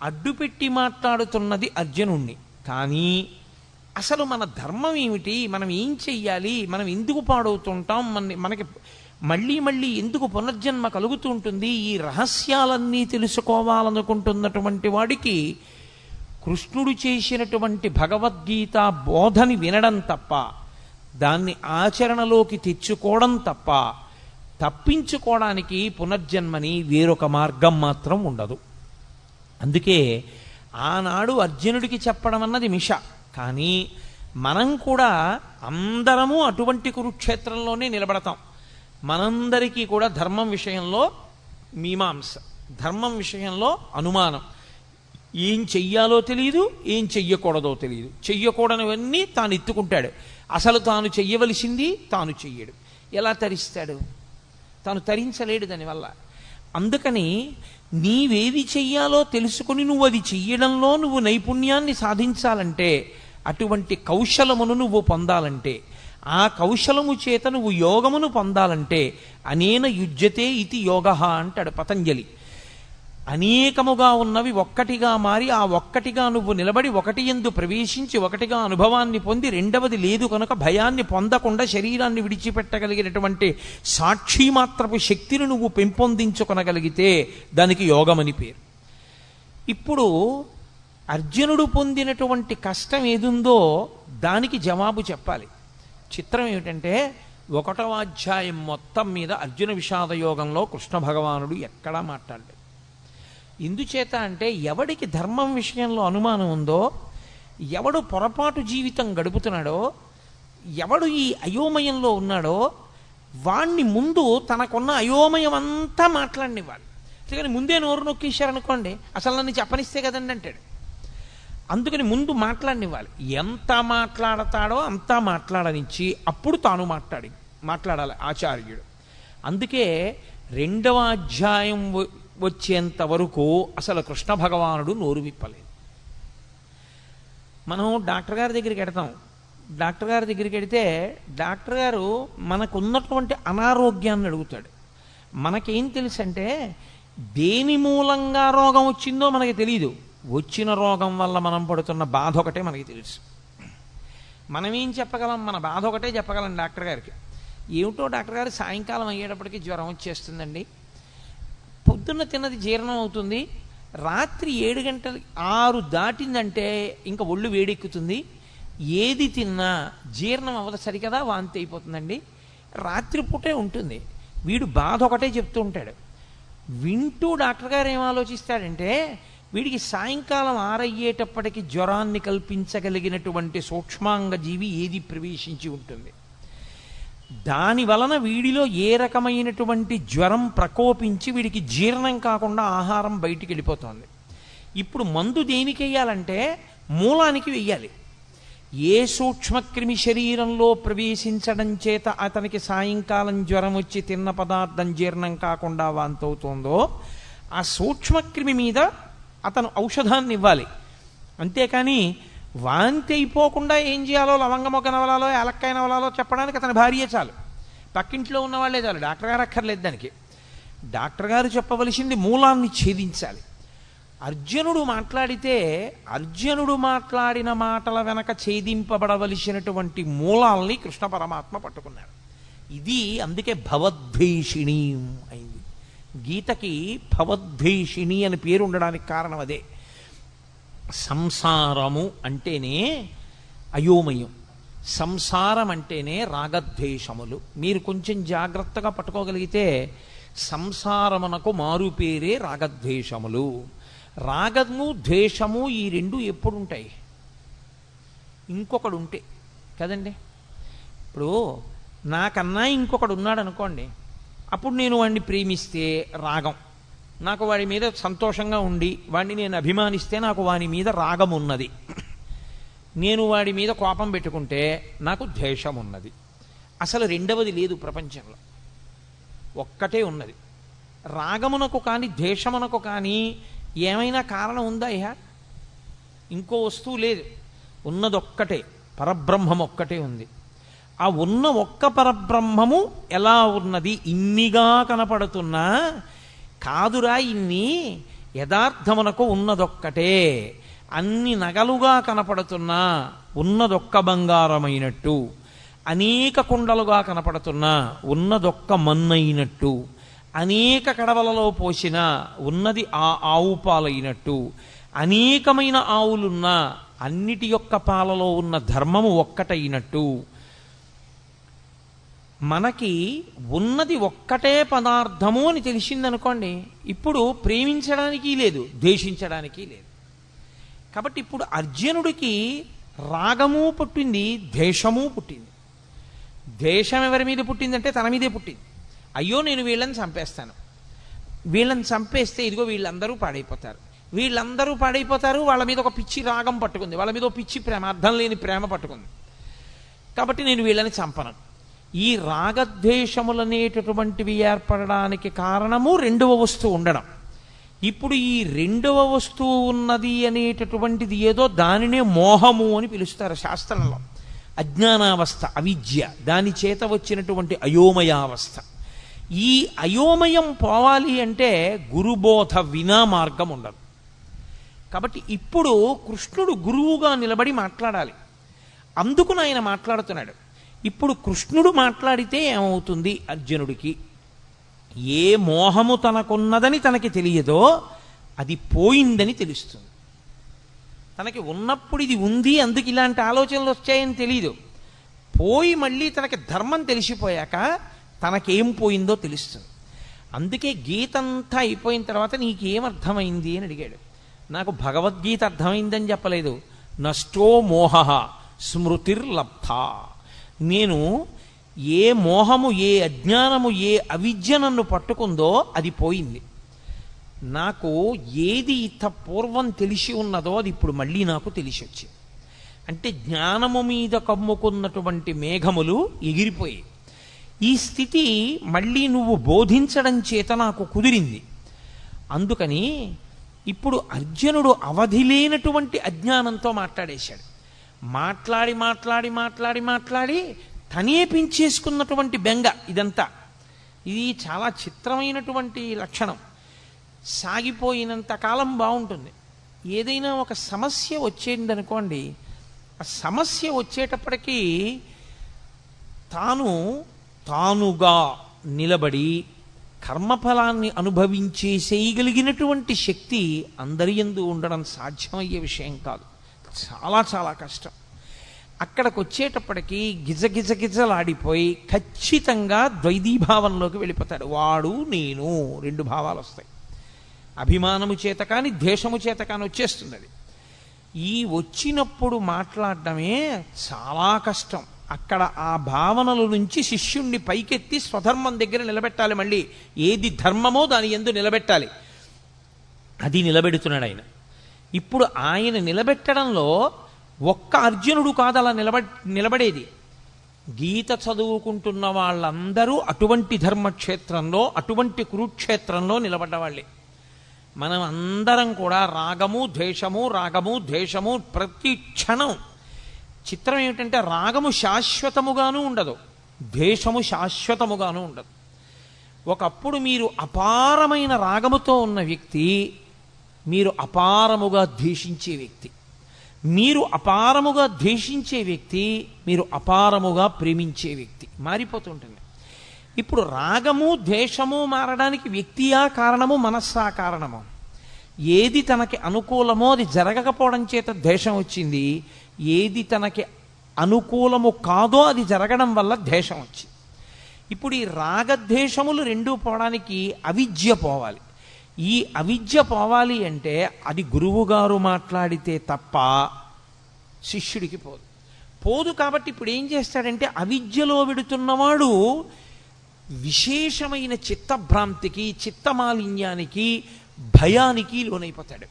Speaker 2: అడ్డుపెట్టి మాట్లాడుతున్నది అర్జునుణ్ణి. కానీ అసలు మన ధర్మం ఏమిటి, మనం ఏం చెయ్యాలి, మనం ఎందుకు పాడవుతుంటాం, మనకి మళ్ళీ మళ్ళీ ఎందుకు పునర్జన్మ కలుగుతూ ఉంటుంది, ఈ రహస్యాలన్నీ తెలుసుకోవాలనుకుంటున్నటువంటి వాడికి కృష్ణుడు చేసినటువంటి భగవద్గీత బోధని వినడం తప్ప, దాన్ని ఆచరణలోకి తెచ్చుకోవడం తప్ప తప్పించుకోవడానికి పునర్జన్మని వేరొక మార్గం మాత్రం ఉండదు. అందుకే ఆనాడు అర్జునుడికి చెప్పడం అన్నది మిష. కానీ మనం కూడా అందరము అటువంటి కురుక్షేత్రంలోనే నిలబడతాం. మనందరికీ కూడా ధర్మం విషయంలో మీమాంస, ధర్మం విషయంలో అనుమానం. ఏం చెయ్యాలో తెలియదు, ఏం చెయ్యకూడదో తెలియదు. చెయ్యకూడనివన్నీ తాను ఎత్తుకుంటాడు. అసలు తాను చెయ్యవలసింది తాను చెయ్యడు. ఎలా తరిస్తాడు? తాను తరించలేడు దానివల్ల. అందుకని నీవేది చెయ్యాలో తెలుసుకుని నువ్వు అది చెయ్యడంలో నువ్వు నైపుణ్యాన్ని సాధించాలంటే, అటువంటి కౌశలమును నువ్వు పొందాలంటే, ఆ కౌశలము చేత నువ్వు యోగమును పొందాలంటే అనేన యుజ్యతే ఇది యోగః అంటాడు పతంజలి. అనేకముగా ఉన్నవి ఒక్కటిగా మారి ఆ ఒక్కటిగా నువ్వు నిలబడి ఒకటి యందు ప్రవేశించి ఒకటిగా అనుభవాన్ని పొంది రెండవది లేదు కనుక భయాన్ని పొందకుండా శరీరాన్ని విడిచిపెట్టగలిగినటువంటి సాక్షిమాత్రపు శక్తిని నువ్వు పెంపొందించుకొనగలిగితే దానికి యోగమని పేరు. ఇప్పుడు అర్జునుడు పొందినటువంటి కష్టం ఏదుందో దానికి జవాబు చెప్పాలి. చిత్రం ఏమిటంటే 1వ అధ్యాయం మొత్తం మీద అర్జున విషాద యోగంలో కృష్ణ భగవానుడు ఎక్కడా మాట్లాడలేదు. ఎందుచేత అంటే ఎవడికి ధర్మం విషయంలో అనుమానం ఉందో, ఎవడు పొరపాటు జీవితం గడుపుతున్నాడో, ఎవడు ఈ అయోమయంలో ఉన్నాడో వాణ్ణి ముందు తనకున్న అయోమయం అంతా మాట్లాడినివ్వాలి. అందుకని ముందే నోరు నొక్కేశారనుకోండి, అసలు నన్ను చెప్పనిస్తే కదండి అంటాడు. అందుకని ముందు మాట్లాడనివ్వాలి. ఎంత మాట్లాడతాడో అంతా మాట్లాడనిచ్చి అప్పుడు తాను మాట్లాడాలి ఆచార్యుడు. అందుకే 2వ అధ్యాయం వచ్చేంత వరకు అసలు కృష్ణ భగవానుడు నోరు విప్పలేదు. మనం డాక్టర్ గారి దగ్గరికి వెడతాం. డాక్టర్ గారి దగ్గరికి వెడితే డాక్టర్ గారు మనకున్నటువంటి అనారోగ్యాన్ని అడుగుతాడు. మనకేం తెలుసు అంటే దేని మూలంగా రోగం వచ్చిందో మనకి తెలియదు. వచ్చిన రోగం వల్ల మనం పడుతున్న బాధ ఒకటే మనకి తెలుసు. మనం ఏం చెప్పగలం? మన బాధ ఒకటే చెప్పగలం డాక్టర్ గారికి. ఏమిటో డాక్టర్ గారు సాయంకాలం అయ్యేటప్పటికి జ్వరం వచ్చేస్తుందండి, పొద్దున్న తిన్నది జీర్ణం అవుతుంది, రాత్రి 7 గంటలు 6 దాటిందంటే ఇంకా ఒళ్ళు వేడెక్కుతుంది, ఏది తిన్నా జీర్ణం అవ్వదు సరికదా, వాంతి అయిపోతుందండి, రాత్రిపూటే ఉంటుంది. వీడు బాధ ఒకటే చెప్తూ ఉంటాడు. వింటూ డాక్టర్ గారు ఏం ఆలోచిస్తాడంటే వీడికి సాయంకాలం 6 అయ్యేటప్పటికి జ్వరాన్ని కల్పించగలిగినటువంటి సూక్ష్మాంగ జీవి ఏది ప్రవేశించి ఉంటుంది, దాని వలన వీడిలో ఏ రకమైనటువంటి జ్వరం ప్రకోపించి వీడికి జీర్ణం కాకుండా ఆహారం బయటికి వెళ్ళిపోతుంది. ఇప్పుడు మందు దేనికి వెయ్యాలంటే మూలానికి వెయ్యాలి. ఏ సూక్ష్మక్రిమి శరీరంలో ప్రవేశించడం చేత అతనికి సాయంకాలం జ్వరం వచ్చి తిన్న పదార్థం జీర్ణం కాకుండా వాంతవుతోందో ఆ సూక్ష్మక్రిమి మీద అతను ఔషధాన్ని ఇవ్వాలి. అంతేకాని వాంతి అయిపోకుండా ఏం చేయాలో లవంగమొగ్గ నవలాలో ఏలక్కాయ నవలాలో చెప్పడానికి అతని భార్య చాలు, పక్కింట్లో ఉన్నవాళ్లే చాలు, డాక్టర్ గారు అక్కర్లేదు దానికి. డాక్టర్ గారు చెప్పవలసింది మూలాన్ని ఛేదించాలి. అర్జునుడు మాట్లాడితే అర్జునుడు మాట్లాడిన మాటల వెనక ఛేదింపబడవలసినటువంటి మూలాల్ని కృష్ణ పరమాత్మ పట్టుకున్నాడు. ఇది అందుకే భవద్వేషిణి అయింది. గీతకి భవద్వేషిణి అని పేరు ఉండడానికి కారణం అదే. సంసారము అంటేనే అయోమయం, సంసారం అంటేనే రాగద్వేషములు. మీరు కొంచెం జాగ్రత్తగా పట్టుకోగలిగితే సంసారమునకు మారు పేరే రాగద్వేషములు. రాగము ద్వేషము ఈ రెండు ఎప్పుడు ఉంటాయి? ఇంకొకడు ఉంటే కదండి. ఇప్పుడు నాకన్నా ఇంకొకడు ఉన్నాడు అనుకోండి, అప్పుడు నేను వాడిని ప్రేమిస్తే రాగం, నాకు వాడి మీద సంతోషంగా ఉండి వాడిని నేను అభిమానిస్తే నాకు వాడి మీద రాగం ఉన్నది. నేను వాడి మీద కోపం పెట్టుకుంటే నాకు ద్వేషం ఉన్నది. అసలు రెండవది లేదు ప్రపంచంలో, ఒక్కటే ఉన్నది. రాగమునకు కానీ ద్వేషమునకు కానీ ఏమైనా కారణం ఉందా? ఇంకో వస్తువు లేదు, ఉన్నదొక్కటే, పరబ్రహ్మం ఒక్కటే ఉంది. ఆ ఉన్న ఒక్క పరబ్రహ్మము ఎలా ఉన్నది? ఇన్నిగా కనపడుతున్నా కాదురా, ఇన్ని యథార్థమునకు ఉన్నదొక్కటే. అన్ని నగలుగా కనపడుతున్నా ఉన్నదొక్క బంగారమైనట్టు, అనేక కుండలుగా కనపడుతున్నా ఉన్నదొక్క మన్నైనట్టు, అనేక కడవలలో పోసిన ఉన్నది ఆ ఆవు పాలైనట్టు, అనేకమైన ఆవులున్నా అన్నిటి యొక్క పాలలో ఉన్న ధర్మము ఒక్కటైనట్టు, మనకి ఉన్నది ఒక్కటే పదార్థము అని తెలిసిందనుకోండి, ఇప్పుడు ప్రేమించడానికి లేదు, ద్వేషించడానికి లేదు. కాబట్టి ఇప్పుడు అర్జునుడికి రాగము పుట్టింది, ద్వేషము పుట్టింది. ద్వేషం ఎవరి మీద పుట్టిందంటే తన మీదే పుట్టింది. అయ్యో నేను వీళ్ళని చంపేస్తాను, వీళ్ళని చంపేస్తే ఇదిగో వీళ్ళందరూ పాడైపోతారు, వీళ్ళందరూ పాడైపోతారు, వాళ్ళ మీద ఒక పిచ్చి రాగం పట్టుకుంది, వాళ్ళ మీద ఒక పిచ్చి ప్రేమ, అర్థం లేని ప్రేమ పట్టుకుంది, కాబట్టి నేను వీళ్ళని చంపను. ఈ రాగద్వేషములనేటటువంటివి ఏర్పడడానికి కారణము రెండవ వస్తువు ఉండడం. ఇప్పుడు ఈ రెండవ వస్తువు ఉన్నది అనేటటువంటిది ఏదో, దానినే మోహము అని పిలుస్తారు శాస్త్రంలో. అజ్ఞానావస్థ, అవిద్య, దాని చేత వచ్చినటువంటి అయోమయావస్థ. ఈ అయోమయం పోవాలి అంటే గురుబోధ వినా మార్గం ఉండదు. కాబట్టి ఇప్పుడు కృష్ణుడు గురువుగా నిలబడి మాట్లాడాలి. అందుకు ఆయన మాట్లాడుతున్నాడు. ఇప్పుడు కృష్ణుడు మాట్లాడితే ఏమవుతుంది? అర్జునుడికి ఏ మోహము తనకున్నదని తనకి తెలియదో అది పోయిందని తెలుస్తుంది. తనకి ఉన్నప్పుడు ఇది ఉంది, అందుకు ఇలాంటి ఆలోచనలు వచ్చాయని తెలియదు. పోయి మళ్ళీ తనకి ధర్మం తెలిసిపోయాక తనకేం పోయిందో తెలుస్తుంది. అందుకే గీత అంతా అయిపోయిన తర్వాత నీకేమర్థమైంది అని అడిగాడు. నాకు భగవద్గీత అర్థమైందని చెప్పలేదు. నష్టో మోహ స్మృతిర్లబ్ధ. నేను ఏ మోహము, ఏ అజ్ఞానము, ఏ అవిద్య నన్ను పట్టుకుందో అది పోయింది. నాకు ఏది ఇంత పూర్వం తెలిసి ఉన్నదో అది ఇప్పుడు మళ్ళీ నాకు తెలిసి వచ్చింది. అంటే జ్ఞానము మీద కమ్ముకున్నటువంటి మేఘములు ఎగిరిపోయాయి. ఈ స్థితి మళ్ళీ నువ్వు బోధించడం చేత నాకు కుదిరింది. అందుకని ఇప్పుడు అర్జునుడు అవధి లేనటువంటి అజ్ఞానంతో మాట్లాడేశాడు. మాట్లాడి మాట్లాడి మాట్లాడి మాట్లాడి తనే పెంచేసుకున్నటువంటి బెంగ ఇదంతా. ఇది చాలా చిత్రమైనటువంటి లక్షణం. సాగిపోయినంత కాలం బాగుంటుంది. ఏదైనా ఒక సమస్య వచ్చేదనుకోండి, ఆ సమస్య వచ్చేటప్పటికీ తానుగా నిలబడి కర్మఫలాన్ని అనుభవించేసేయగలిగినటువంటి శక్తి అందరి యందు ఉండడం సాధ్యమయ్యే విషయం కాదు. చాలా చాలా కష్టం. అక్కడికి వచ్చేటప్పటికి గిజగిజగిజలాడిపోయి ఖచ్చితంగా ద్వైతీభావంలోకి వెళ్ళిపోతాడు. వాడు నేను రెండు భావాలు వస్తాయి. అభిమానము చేత కానీ ద్వేషము చేత కానీ వచ్చేస్తుంది అది. ఈ వచ్చినప్పుడు మాట్లాడటమే చాలా కష్టం. అక్కడ ఆ భావనల నుంచి శిష్యుణ్ణి పైకెత్తి స్వధర్మం దగ్గర నిలబెట్టాలి. మళ్ళీ ఏది ధర్మమో దాని యందు నిలబెట్టాలి. అది నిలబెడుతున్నాడు ఆయన. ఇప్పుడు ఆయన నిలబెట్టడంలో ఒక్క అర్జునుడు కాదు అలా నిలబడేది. గీత చదువుకుంటున్న వాళ్ళందరూ అటువంటి ధర్మక్షేత్రంలో, అటువంటి కురుక్షేత్రంలో నిలబడ్డవాళ్ళే. మనం అందరం కూడా రాగము ద్వేషము ప్రతి క్షణం. చిత్రం ఏమిటంటే రాగము శాశ్వతముగాను ఉండదు, ద్వేషము శాశ్వతముగాను ఉండదు. ఒకప్పుడు మీరు అపారమైన రాగముతో ఉన్న వ్యక్తి మీరు అపారముగా ద్వేషించే వ్యక్తి, మీరు అపారముగా ద్వేషించే వ్యక్తి మీరు అపారముగా ప్రేమించే వ్యక్తి మారిపోతుంటుంది. ఇప్పుడు రాగము ద్వేషము మారడానికి వ్యక్తియా కారణము, మనస్సా కారణము? ఏది తనకి అనుకూలమో అది జరగకపోవడం చేత ద్వేషం వచ్చింది, ఏది తనకి అనుకూలము కాదో అది జరగడం వల్ల ద్వేషం వచ్చింది. ఇప్పుడు ఈ రాగద్వేషములు రెండూ పోవడానికి అవిద్య పోవాలి. ఈ అవిద్య పోవాలి అంటే అది గురువుగారు మాట్లాడితే తప్ప శిష్యుడికి పోదు. కాబట్టి ఇప్పుడు ఏం చేస్తాడంటే అవిద్యలో విడుతున్నవాడు విశేషమైన చిత్తభ్రాంతికి, చిత్తమాలిన్యానికి, భయానికి లోనైపోతాడు.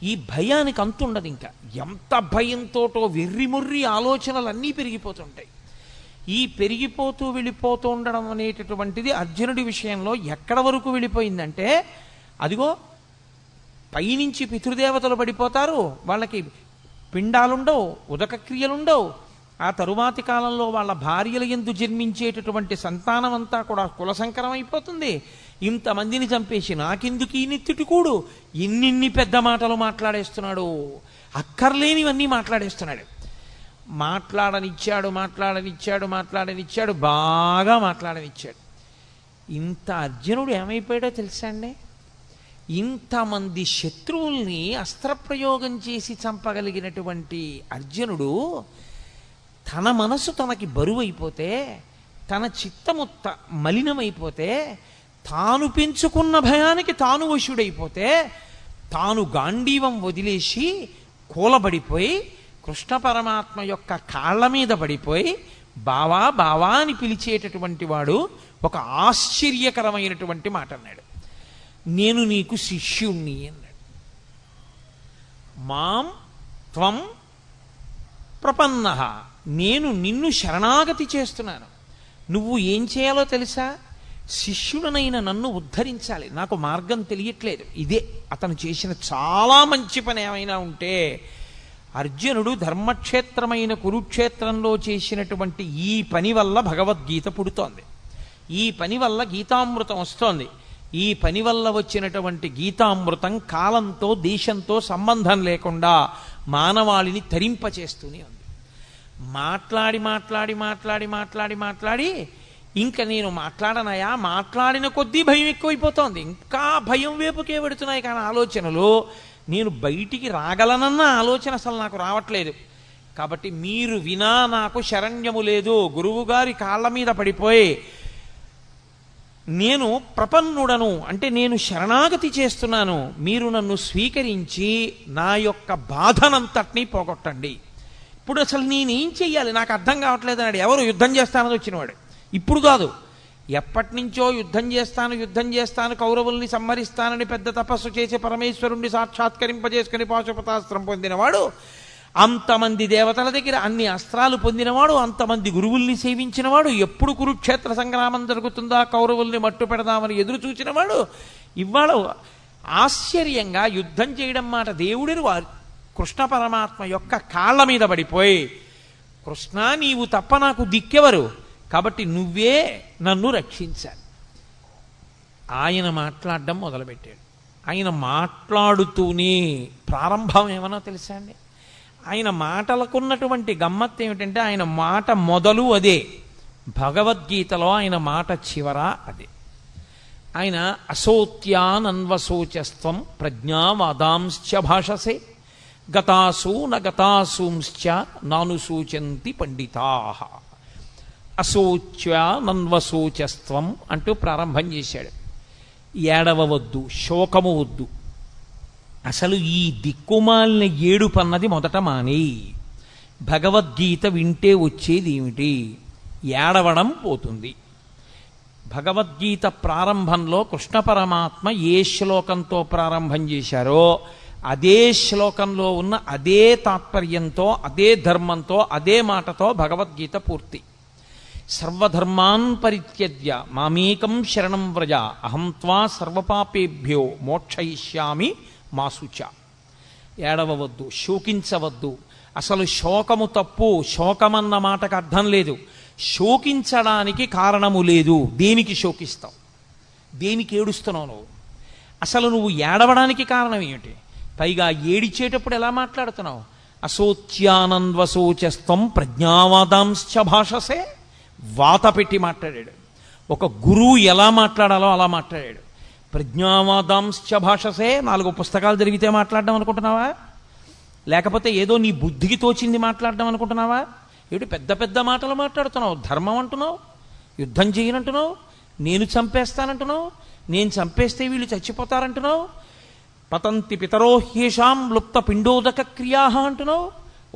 Speaker 2: ఈ భయానికి అంతుండదు. ఇంకా ఎంత భయంతోటో వెర్రిముర్రి ఆలోచనలన్నీ పెరిగిపోతుంటాయి. ఈ పెరిగిపోతూ వెళ్ళిపోతూ ఉండడం అనేటటువంటిది అర్జునుడి విషయంలో ఎక్కడ వరకు వెళ్ళిపోయిందంటే, అదిగో పైనుంచి పితృదేవతలు పడిపోతారు, వాళ్ళకి పిండాలుండవు, ఉదక క్రియలుండవు. ఆ తరువాతి కాలంలో వాళ్ళ భార్యల యందు జన్మించేటటువంటి సంతానం అంతా కూడా కులసంకరం అయిపోతుంది. ఇంతమందిని చంపేసి నాకెందుకు ఈ నెత్తిటికూడు, ఎన్నిన్ని పెద్ద మాటలు మాట్లాడేస్తున్నాడు, అక్కర్లేనివన్నీ మాట్లాడేస్తున్నాడు. మాట్లాడనిచ్చాడు, బాగా మాట్లాడనిచ్చాడు. ఇంత అర్జునుడు ఏమైపోయాడో తెలుసా అండి? ఇంతమంది శత్రువుల్ని అస్త్రప్రయోగం చేసి చంపగలిగినటువంటి అర్జునుడు తన మనసు తనకి బరువైపోతే తన చిత్తము మలినమైపోతే, తాను పెంచుకున్న భయానికి తాను వశుడైపోతే, తాను గాంధీవం వదిలేసి కూలబడిపోయి కృష్ణ పరమాత్మ యొక్క కాళ్ళ మీద పడిపోయి బావా బావా అని పిలిచేటటువంటి వాడు ఒక ఆశ్చర్యకరమైనటువంటి మాట అన్నాడు. నేను నీకు శిష్యుణ్ణి అన్నాడు. మాం త్వం ప్రపన్నః, నేను నిన్ను శరణాగతి చేస్తున్నాను. నువ్వు ఏం చేయాలో తెలుసా? శిష్యుడనైన నన్ను ఉద్ధరించాలి. నాకు మార్గం తెలియట్లేదు. ఇదే అతను చేసిన చాలా మంచి పని ఏమైనా ఉంటే, అర్జునుడు ధర్మక్షేత్రమైన కురుక్షేత్రంలో చేసినటువంటి ఈ పని వల్ల భగవద్గీత పుడుతోంది. ఈ పని వల్ల గీతామృతం వస్తోంది. ఈ పని వల్ల వచ్చినటువంటి గీతామృతం కాలంతో దేశంతో సంబంధం లేకుండా మానవాళిని తరింపచేస్తూనే ఉంది. మాట్లాడి మాట్లాడి మాట్లాడి మాట్లాడి మాట్లాడి ఇంకా నేను మాట్లాడనయా, మాట్లాడిన కొద్దీ భయం ఎక్కువైపోతోంది. ఇంకా భయం వైపుకే పెడుతున్నాయి కానీ ఆలోచనలు, నేను బయటికి రాగలనన్న ఆలోచన అసలు నాకు రావట్లేదు. కాబట్టి మీరు వినా నాకు శరణ్యము లేదు. గురువుగారి కాళ్ళ మీద పడిపోయి నేను ప్రపన్నుడను అంటే నేను శరణాగతి చేస్తున్నాను, మీరు నన్ను స్వీకరించి నా యొక్క బాధనంతటినీ పోగొట్టండి. ఇప్పుడు అసలు నేనేం చెయ్యాలి నాకు అర్థం కావట్లేదు అన్నాడు. ఎవరు? యుద్ధం చేస్తానని వచ్చినవాడు. ఇప్పుడు కాదు, ఎప్పటి నుంచో యుద్ధం చేస్తాను కౌరవుల్ని సంహరిస్తానని పెద్ద తపస్సు చేసి పరమేశ్వరుణ్ణి సాక్షాత్కరింపజేసుకుని పాశుపతాస్త్రం పొందినవాడు, అంతమంది దేవతల దగ్గర అన్ని అస్త్రాలు పొందినవాడు, అంతమంది గురువుల్ని సేవించినవాడు, ఎప్పుడు కురుక్షేత్ర సంగ్రామం జరుగుతుందా కౌరవుల్ని మట్టు పెడదామని ఎదురు చూచినవాడు, ఇవాళ ఆశ్చర్యంగా యుద్ధం చేయడం మాట దేవుడిని కృష్ణ పరమాత్మ యొక్క కాళ్ళ మీద పడిపోయి, కృష్ణ నీవు తప్ప నాకు దిక్కెవరు, కాబట్టి నువ్వే నన్ను రక్షించాలి. ఆయన మాట్లాడడం మొదలుపెట్టాడు. ఆయన మాట్లాడుతూనే ప్రారంభం ఏమన్నా తెలుసా అండి? ఆయన మాటలకున్నటువంటి గమ్మత్తు ఏమిటంటే ఆయన మాట మొదలు అదే, భగవద్గీతలో ఆయన మాట చివర అదే. ఆయన అసోత్యానన్వశోచస్త్వం ప్రజ్ఞావాదాంశ్చ భాషసే గతాసూ నగతాసూంశ్చ నానుసూచంతి పండితాః. అశోచ్యానన్వశోచస్త్వం అంటూ ప్రారంభం చేశాడు. ఏడవవద్దు, శోకము వద్దు, అసలు ఈ దిక్కుమాలిన ఏడుపన్నది మొదట మాని. భగవద్గీత వింటే వచ్చేది ఏమిటి? ఏడవడం పోతుంది. భగవద్గీత ప్రారంభంలో కృష్ణ పరమాత్మ ఏ శ్లోకంతో ప్రారంభం చేశారో అదే శ్లోకంలో ఉన్న అదే తాత్పర్యంతో, అదే ధర్మంతో, అదే మాటతో భగవద్గీత పూర్తి. సర్వధర్మాన్ పరిత్యజ్య మామేకం శరణం వ్రజ అహం త్వా సర్వపాపేభ్యో మోక్షయిష్యామి మాసుచ. ఏడవవద్దు, శోకించవద్దు. అసలు శోకము తప్పు. శోకమన్న మాటకు అర్థం లేదు. శోకించడానికి కారణము లేదు. దేనికి శోకిస్తావు? దేనికి ఏడుస్తున్నావు నువ్వు? అసలు నువ్వు ఏడవడానికి కారణం ఏమిటి? పైగా ఏడిచేటప్పుడు ఎలా మాట్లాడుతున్నావు? అశోచ్యానంద్వశోచస్తం ప్రజ్ఞావాదాంశ్చ భాషసే. వాత పెట్టి మాట్లాడాడు. ఒక గురువు ఎలా మాట్లాడాలో అలా మాట్లాడాడు. ప్రజ్ఞావాదాంశ్చ భాషసే. 4 పుస్తకాలు జరిగితే మాట్లాడడం అనుకుంటున్నావా? లేకపోతే ఏదో నీ బుద్ధికి తోచింది మాట్లాడడం అనుకుంటున్నావా? ఏడు పెద్ద పెద్ద మాటలు మాట్లాడుతున్నావు. ధర్మం అంటున్నావు, యుద్ధం చేయనంటున్నావు, నేను చంపేస్తానంటున్నావు, నేను చంపేస్తే వీళ్ళు చచ్చిపోతారంటున్నావు, పతంతి పితరో హ్యేషాం లుప్త పిండోదక క్రియా అంటున్నావు,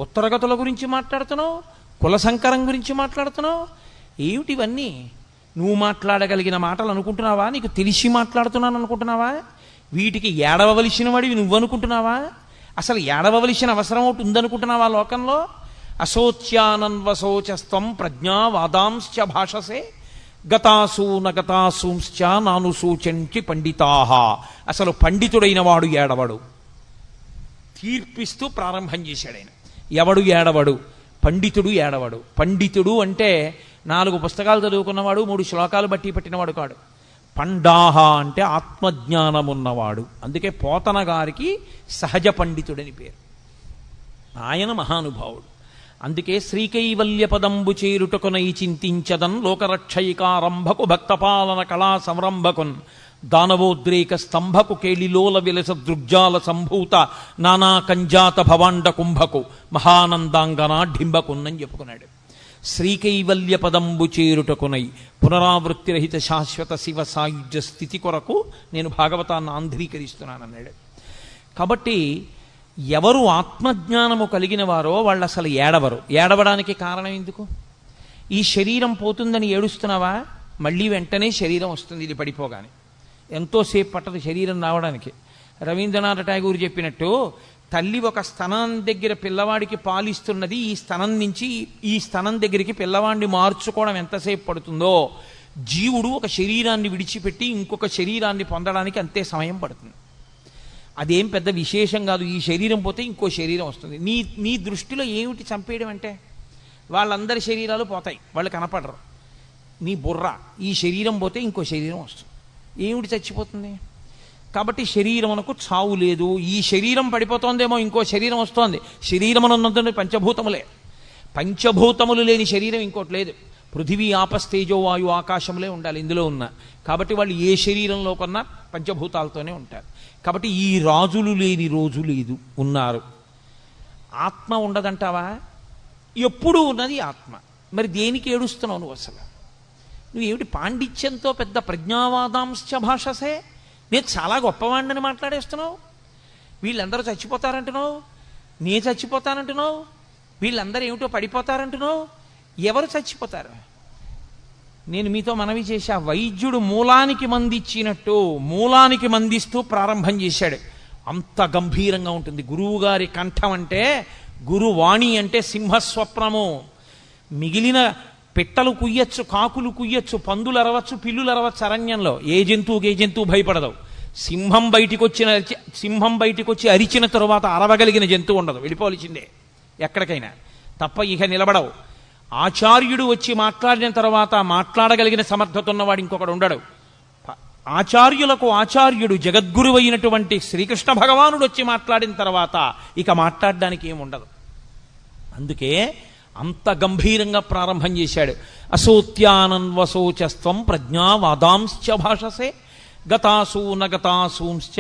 Speaker 2: ఉత్తరగతుల గురించి మాట్లాడుతున్నావు, కుల సంకరం గురించి మాట్లాడుతున్నావు. ఏమిటివన్నీ? నువ్వు మాట్లాడగలిగిన మాటలు అనుకుంటున్నావా? నీకు తెలిసి మాట్లాడుతున్నాను అనుకుంటున్నావా? వీటికి ఏడవవలసిన వాడివి నువ్వు అనుకుంటున్నావా? అసలు ఏడవవలసిన అవసరం ఒకటి ఉందనుకుంటున్నావా లోకంలో? అశోచ్యానన్వశోచస్త్వం ప్రజ్ఞావాదాంశ్చ భాషసే గతాసూ నగతాసూంశ్చ నానుసూచంచి పండితాః. అసలు పండితుడైన వాడు ఏడవడు. తీర్పిస్తూ ప్రారంభం చేశాడు ఆయన. ఎవడు ఏడవడు? పండితుడు ఏడవడు. పండితుడు అంటే 4 పుస్తకాలు చదువుకున్నవాడు, 3 శ్లోకాలు బట్టి పట్టినవాడు కాడు. పండాహ అంటే ఆత్మజ్ఞానమున్నవాడు. అందుకే పోతన గారికి సహజ పండితుడని పేరు. ఆయన మహానుభావుడు. అందుకే శ్రీకైవల్య పదంబు చేరుటకునై చింతించదన్ లోకరక్షయికారంభకు భక్తపాలన కళా సంరంభకున్ దానవోద్రేక స్తంభకు కేళిలోల విలస దృగ్జాల సంభూత నానా కంజాత భవాండ కుంభకు మహానందాంగనా ఢింబకున్నని చెప్పుకున్నాడు. శ్రీకైవల్య పదంబు చేరుటకునై పునరావృత్తిరహిత శాశ్వత శివ సాయుధ్య స్థితి కొరకు నేను భాగవతాన్ని ఆంధ్రీకరిస్తున్నానన్నాడు. కాబట్టి ఎవరు ఆత్మజ్ఞానము కలిగిన వారో వాళ్ళు అసలు ఏడవరు. ఏడవడానికి కారణం ఎందుకు? ఈ శరీరం పోతుందని ఏడుస్తున్నావా? మళ్ళీ వెంటనే శరీరం వస్తుంది ఇది పడిపోగానే. ఎంతోసేపు పట్టదు శరీరం రావడానికి. రవీంద్రనాథ్ ఠాగూర్ చెప్పినట్టు తల్లి ఒక స్తనం దగ్గర పిల్లవాడికి పాలిస్తున్నది, ఈ స్తనం నుంచి ఈ స్తనం దగ్గరికి పిల్లవాడిని మార్చుకోవడం ఎంతసేపు పడుతుందో, జీవుడు ఒక శరీరాన్ని విడిచిపెట్టి ఇంకొక శరీరాన్ని పొందడానికి అంతే సమయం పడుతుంది. అదేం పెద్ద విశేషం కాదు. ఈ శరీరం పోతే ఇంకో శరీరం వస్తుంది. నీ దృష్టిలో ఏమిటి చంపేయడం అంటే? వాళ్ళందరి శరీరాలు పోతాయి, వాళ్ళు కనపడరు. నీ బుర్ర ఈ శరీరం పోతే ఇంకో శరీరం వస్తుంది. ఏమిటి చచ్చిపోతుంది? కాబట్టి శరీరమునకు చావు లేదు. ఈ శరీరం పడిపోతోందేమో ఇంకో శరీరం వస్తోంది. శరీరమునందు పంచభూతములే. పంచభూతములు లేని శరీరం ఇంకోటి లేదు. పృథివీ ఆపస్తేజో వాయు ఆకాశములే ఉండాలి ఇందులో ఉన్న. కాబట్టి వాళ్ళు ఏ శరీరంలో కొన్నా పంచభూతాలతోనే ఉంటారు. కాబట్టి ఈ రాజులు లేని రోజు లేదు, ఉన్నారు. ఆత్మ ఉండదంటావా? ఎప్పుడు ఉన్నది ఆత్మ. మరి దేనికి ఏడుస్తున్నావు నువ్వు అసలు? నువ్వేమిటి పాండిత్యంతో పెద్ద ప్రజ్ఞావాదాంశ భాషసే? నేను చాలా గొప్పవాడిని మాట్లాడేస్తున్నావు. వీళ్ళందరూ చచ్చిపోతారంటున్నావు, నే చచ్చిపోతానంటున్నావు, వీళ్ళందరూ ఏమిటో పడిపోతారంటున్నావు. ఎవరు చచ్చిపోతారు? నేను మీతో మనవి చేశా, వైద్యుడు మూలానికి మందిచ్చినట్టు మూలానికి మందిస్తూ ప్రారంభం చేశాడు. అంత గంభీరంగా ఉంటుంది గురువుగారి కంఠం. అంటే గురువాణి అంటే సింహస్వప్నము. మిగిలిన పిట్టలు కుయ్యచ్చు, కాకులు కుయ్యచ్చు, పందులు అరవచ్చు, పిల్లులు అరవచ్చు. అరణ్యంలో ఏ జంతువు భయపడదు. సింహం బయటికి వచ్చి అరిచిన తరువాత అరవగలిగిన జంతువు ఉండదు, వెళ్ళిపోవలసిందే ఎక్కడికైనా, తప్ప ఇక నిలబడవు. ఆచార్యుడు వచ్చి మాట్లాడిన తర్వాత మాట్లాడగలిగిన సమర్థత ఉన్నవాడు ఇంకొకడు ఉండడు. ఆచార్యులకు ఆచార్యుడు జగద్గురువు అయినటువంటి శ్రీకృష్ణ భగవానుడు వచ్చి మాట్లాడిన తర్వాత ఇక మాట్లాడడానికి ఏముండదు. అందుకే అంత గంభీరంగా ప్రారంభం చేశాడు. అసోత్యానన్వశోచస్త్వం ప్రజ్ఞావాదాంశ్చ భాషసే గతాసూనగతాసూంశ్చ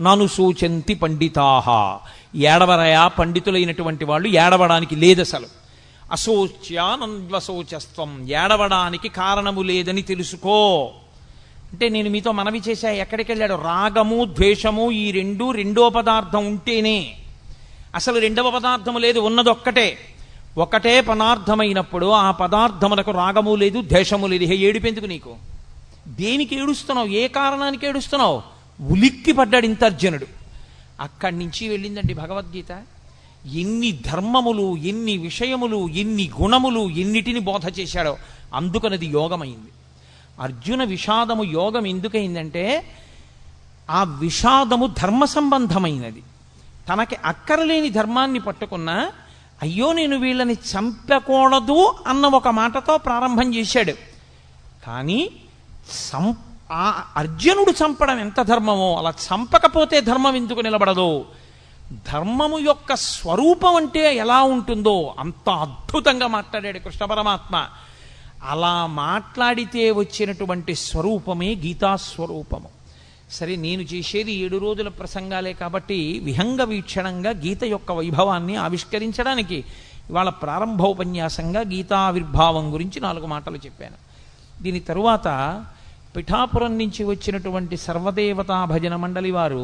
Speaker 2: నను సూచంతి పండితాహ. ఏడవరయా పండితులైనటువంటి వాళ్ళు, ఏడవడానికి లేదసలు. అశోచ్యానన్వశోచస్త్వం, ఏడవడానికి కారణము లేదని తెలుసుకో. అంటే నేను మీతో మనవి చేశా, ఎక్కడికి వెళ్ళాడు? రాగము ద్వేషము ఈ రెండో పదార్థం ఉంటేనే. అసలు రెండవ పదార్థము లేదు, ఉన్నది ఒకటే పదార్థమైనప్పుడు ఆ పదార్థములకు రాగము లేదు ద్వేషము లేదు. ఏడుపెందుకు నీకు? దేనికి ఏడుస్తున్నావు? ఏ కారణానికి ఏడుస్తున్నావు? ఉలిక్కి పడ్డాడు ఇంతర్జనుడు. అక్కడి నుంచి వెళ్ళిందండి భగవద్గీత. ఎన్ని ధర్మములు, ఎన్ని విషయములు, ఎన్ని గుణములు, ఎన్నిటిని బోధ చేశాడో. అందుకనది యోగమైంది. అర్జున విషాదము యోగం ఎందుకైందంటే ఆ విషాదము ధర్మ సంబంధమైనది. తనకి అక్కరలేని ధర్మాన్ని పట్టుకున్నా, అయ్యో నేను వీళ్ళని చంపకూడదు అన్న ఒక మాటతో ప్రారంభం చేశాడు. కానీ ఆ అర్జునుడు చంపడం ఎంత ధర్మమో అలా చంపకపోతే ధర్మం ఎందుకు నిలబడదు? ధర్మము యొక్క స్వరూపం అంటే ఎలా ఉంటుందో అంత అద్భుతంగా మాట్లాడాడు కృష్ణ పరమాత్మ. అలా మాట్లాడితే వచ్చినటువంటి స్వరూపమే గీతాస్వరూపము. సరే, నేను చేసేది 7 రోజుల ప్రసంగాలే కాబట్టి విహంగ వీక్షణంగా గీత యొక్క వైభవాన్ని ఆవిష్కరించడానికి ఇవాళ ప్రారంభోపన్యాసంగా గీతావిర్భావం గురించి 4 మాటలు చెప్పాను. దీని తరువాత పిఠాపురం నుంచి వచ్చినటువంటి సర్వదేవతా భజన మండలి వారు,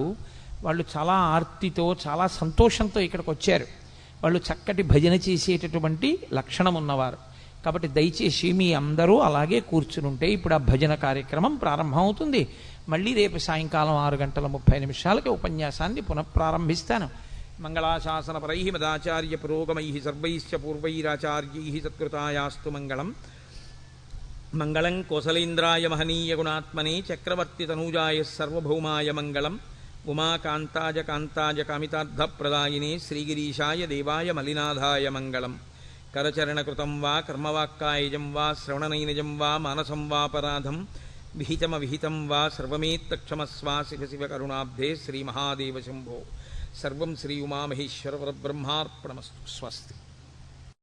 Speaker 2: వాళ్ళు చాలా ఆర్తితో చాలా సంతోషంతో ఇక్కడికి వచ్చారు. వాళ్ళు చక్కటి భజన చేసేటటువంటి లక్షణం ఉన్నవారు. కాబట్టి దయచేసి మీ అందరూ అలాగే కూర్చునుంటే ఇప్పుడు ఆ భజన కార్యక్రమం ప్రారంభం అవుతుంది. మళ్ళీ రేపు సాయంకాలం 6:30 ఉపన్యాసాన్ని పునఃప్రారంభిస్తాను. మంగళాశాసనపరై మదాచార్య పురోగమై సర్వైశ్చ పూర్వైరాచార్యై సత్కృతాయాస్తు మంగళం. మంగళం కోసలేంద్రాయ మహనీయ గుణాత్మనే చక్రవర్తి తనూజాయ సర్వభౌమాయ మంగళం. ఉమాకాంతాయ కాంతాయ కామితార్థప్రదాయినే శ్రీగిరీశాయ దేవాయ మలినాథాయ మంగళం. కరచరణకృతం వా కర్మవాక్కాయజం వా శ్రవణనైనజం వా మానసం వాపరాధం విహితమవిహితం వా సర్వమేత్తక్షమస్వా శివ శివ కరుణాబ్ధే శ్రీమహాదేవ శంభో. సర్వం శ్రీ ఉమామహేశ్వర పరబ్రహ్మార్పణమస్తు. స్వస్తి.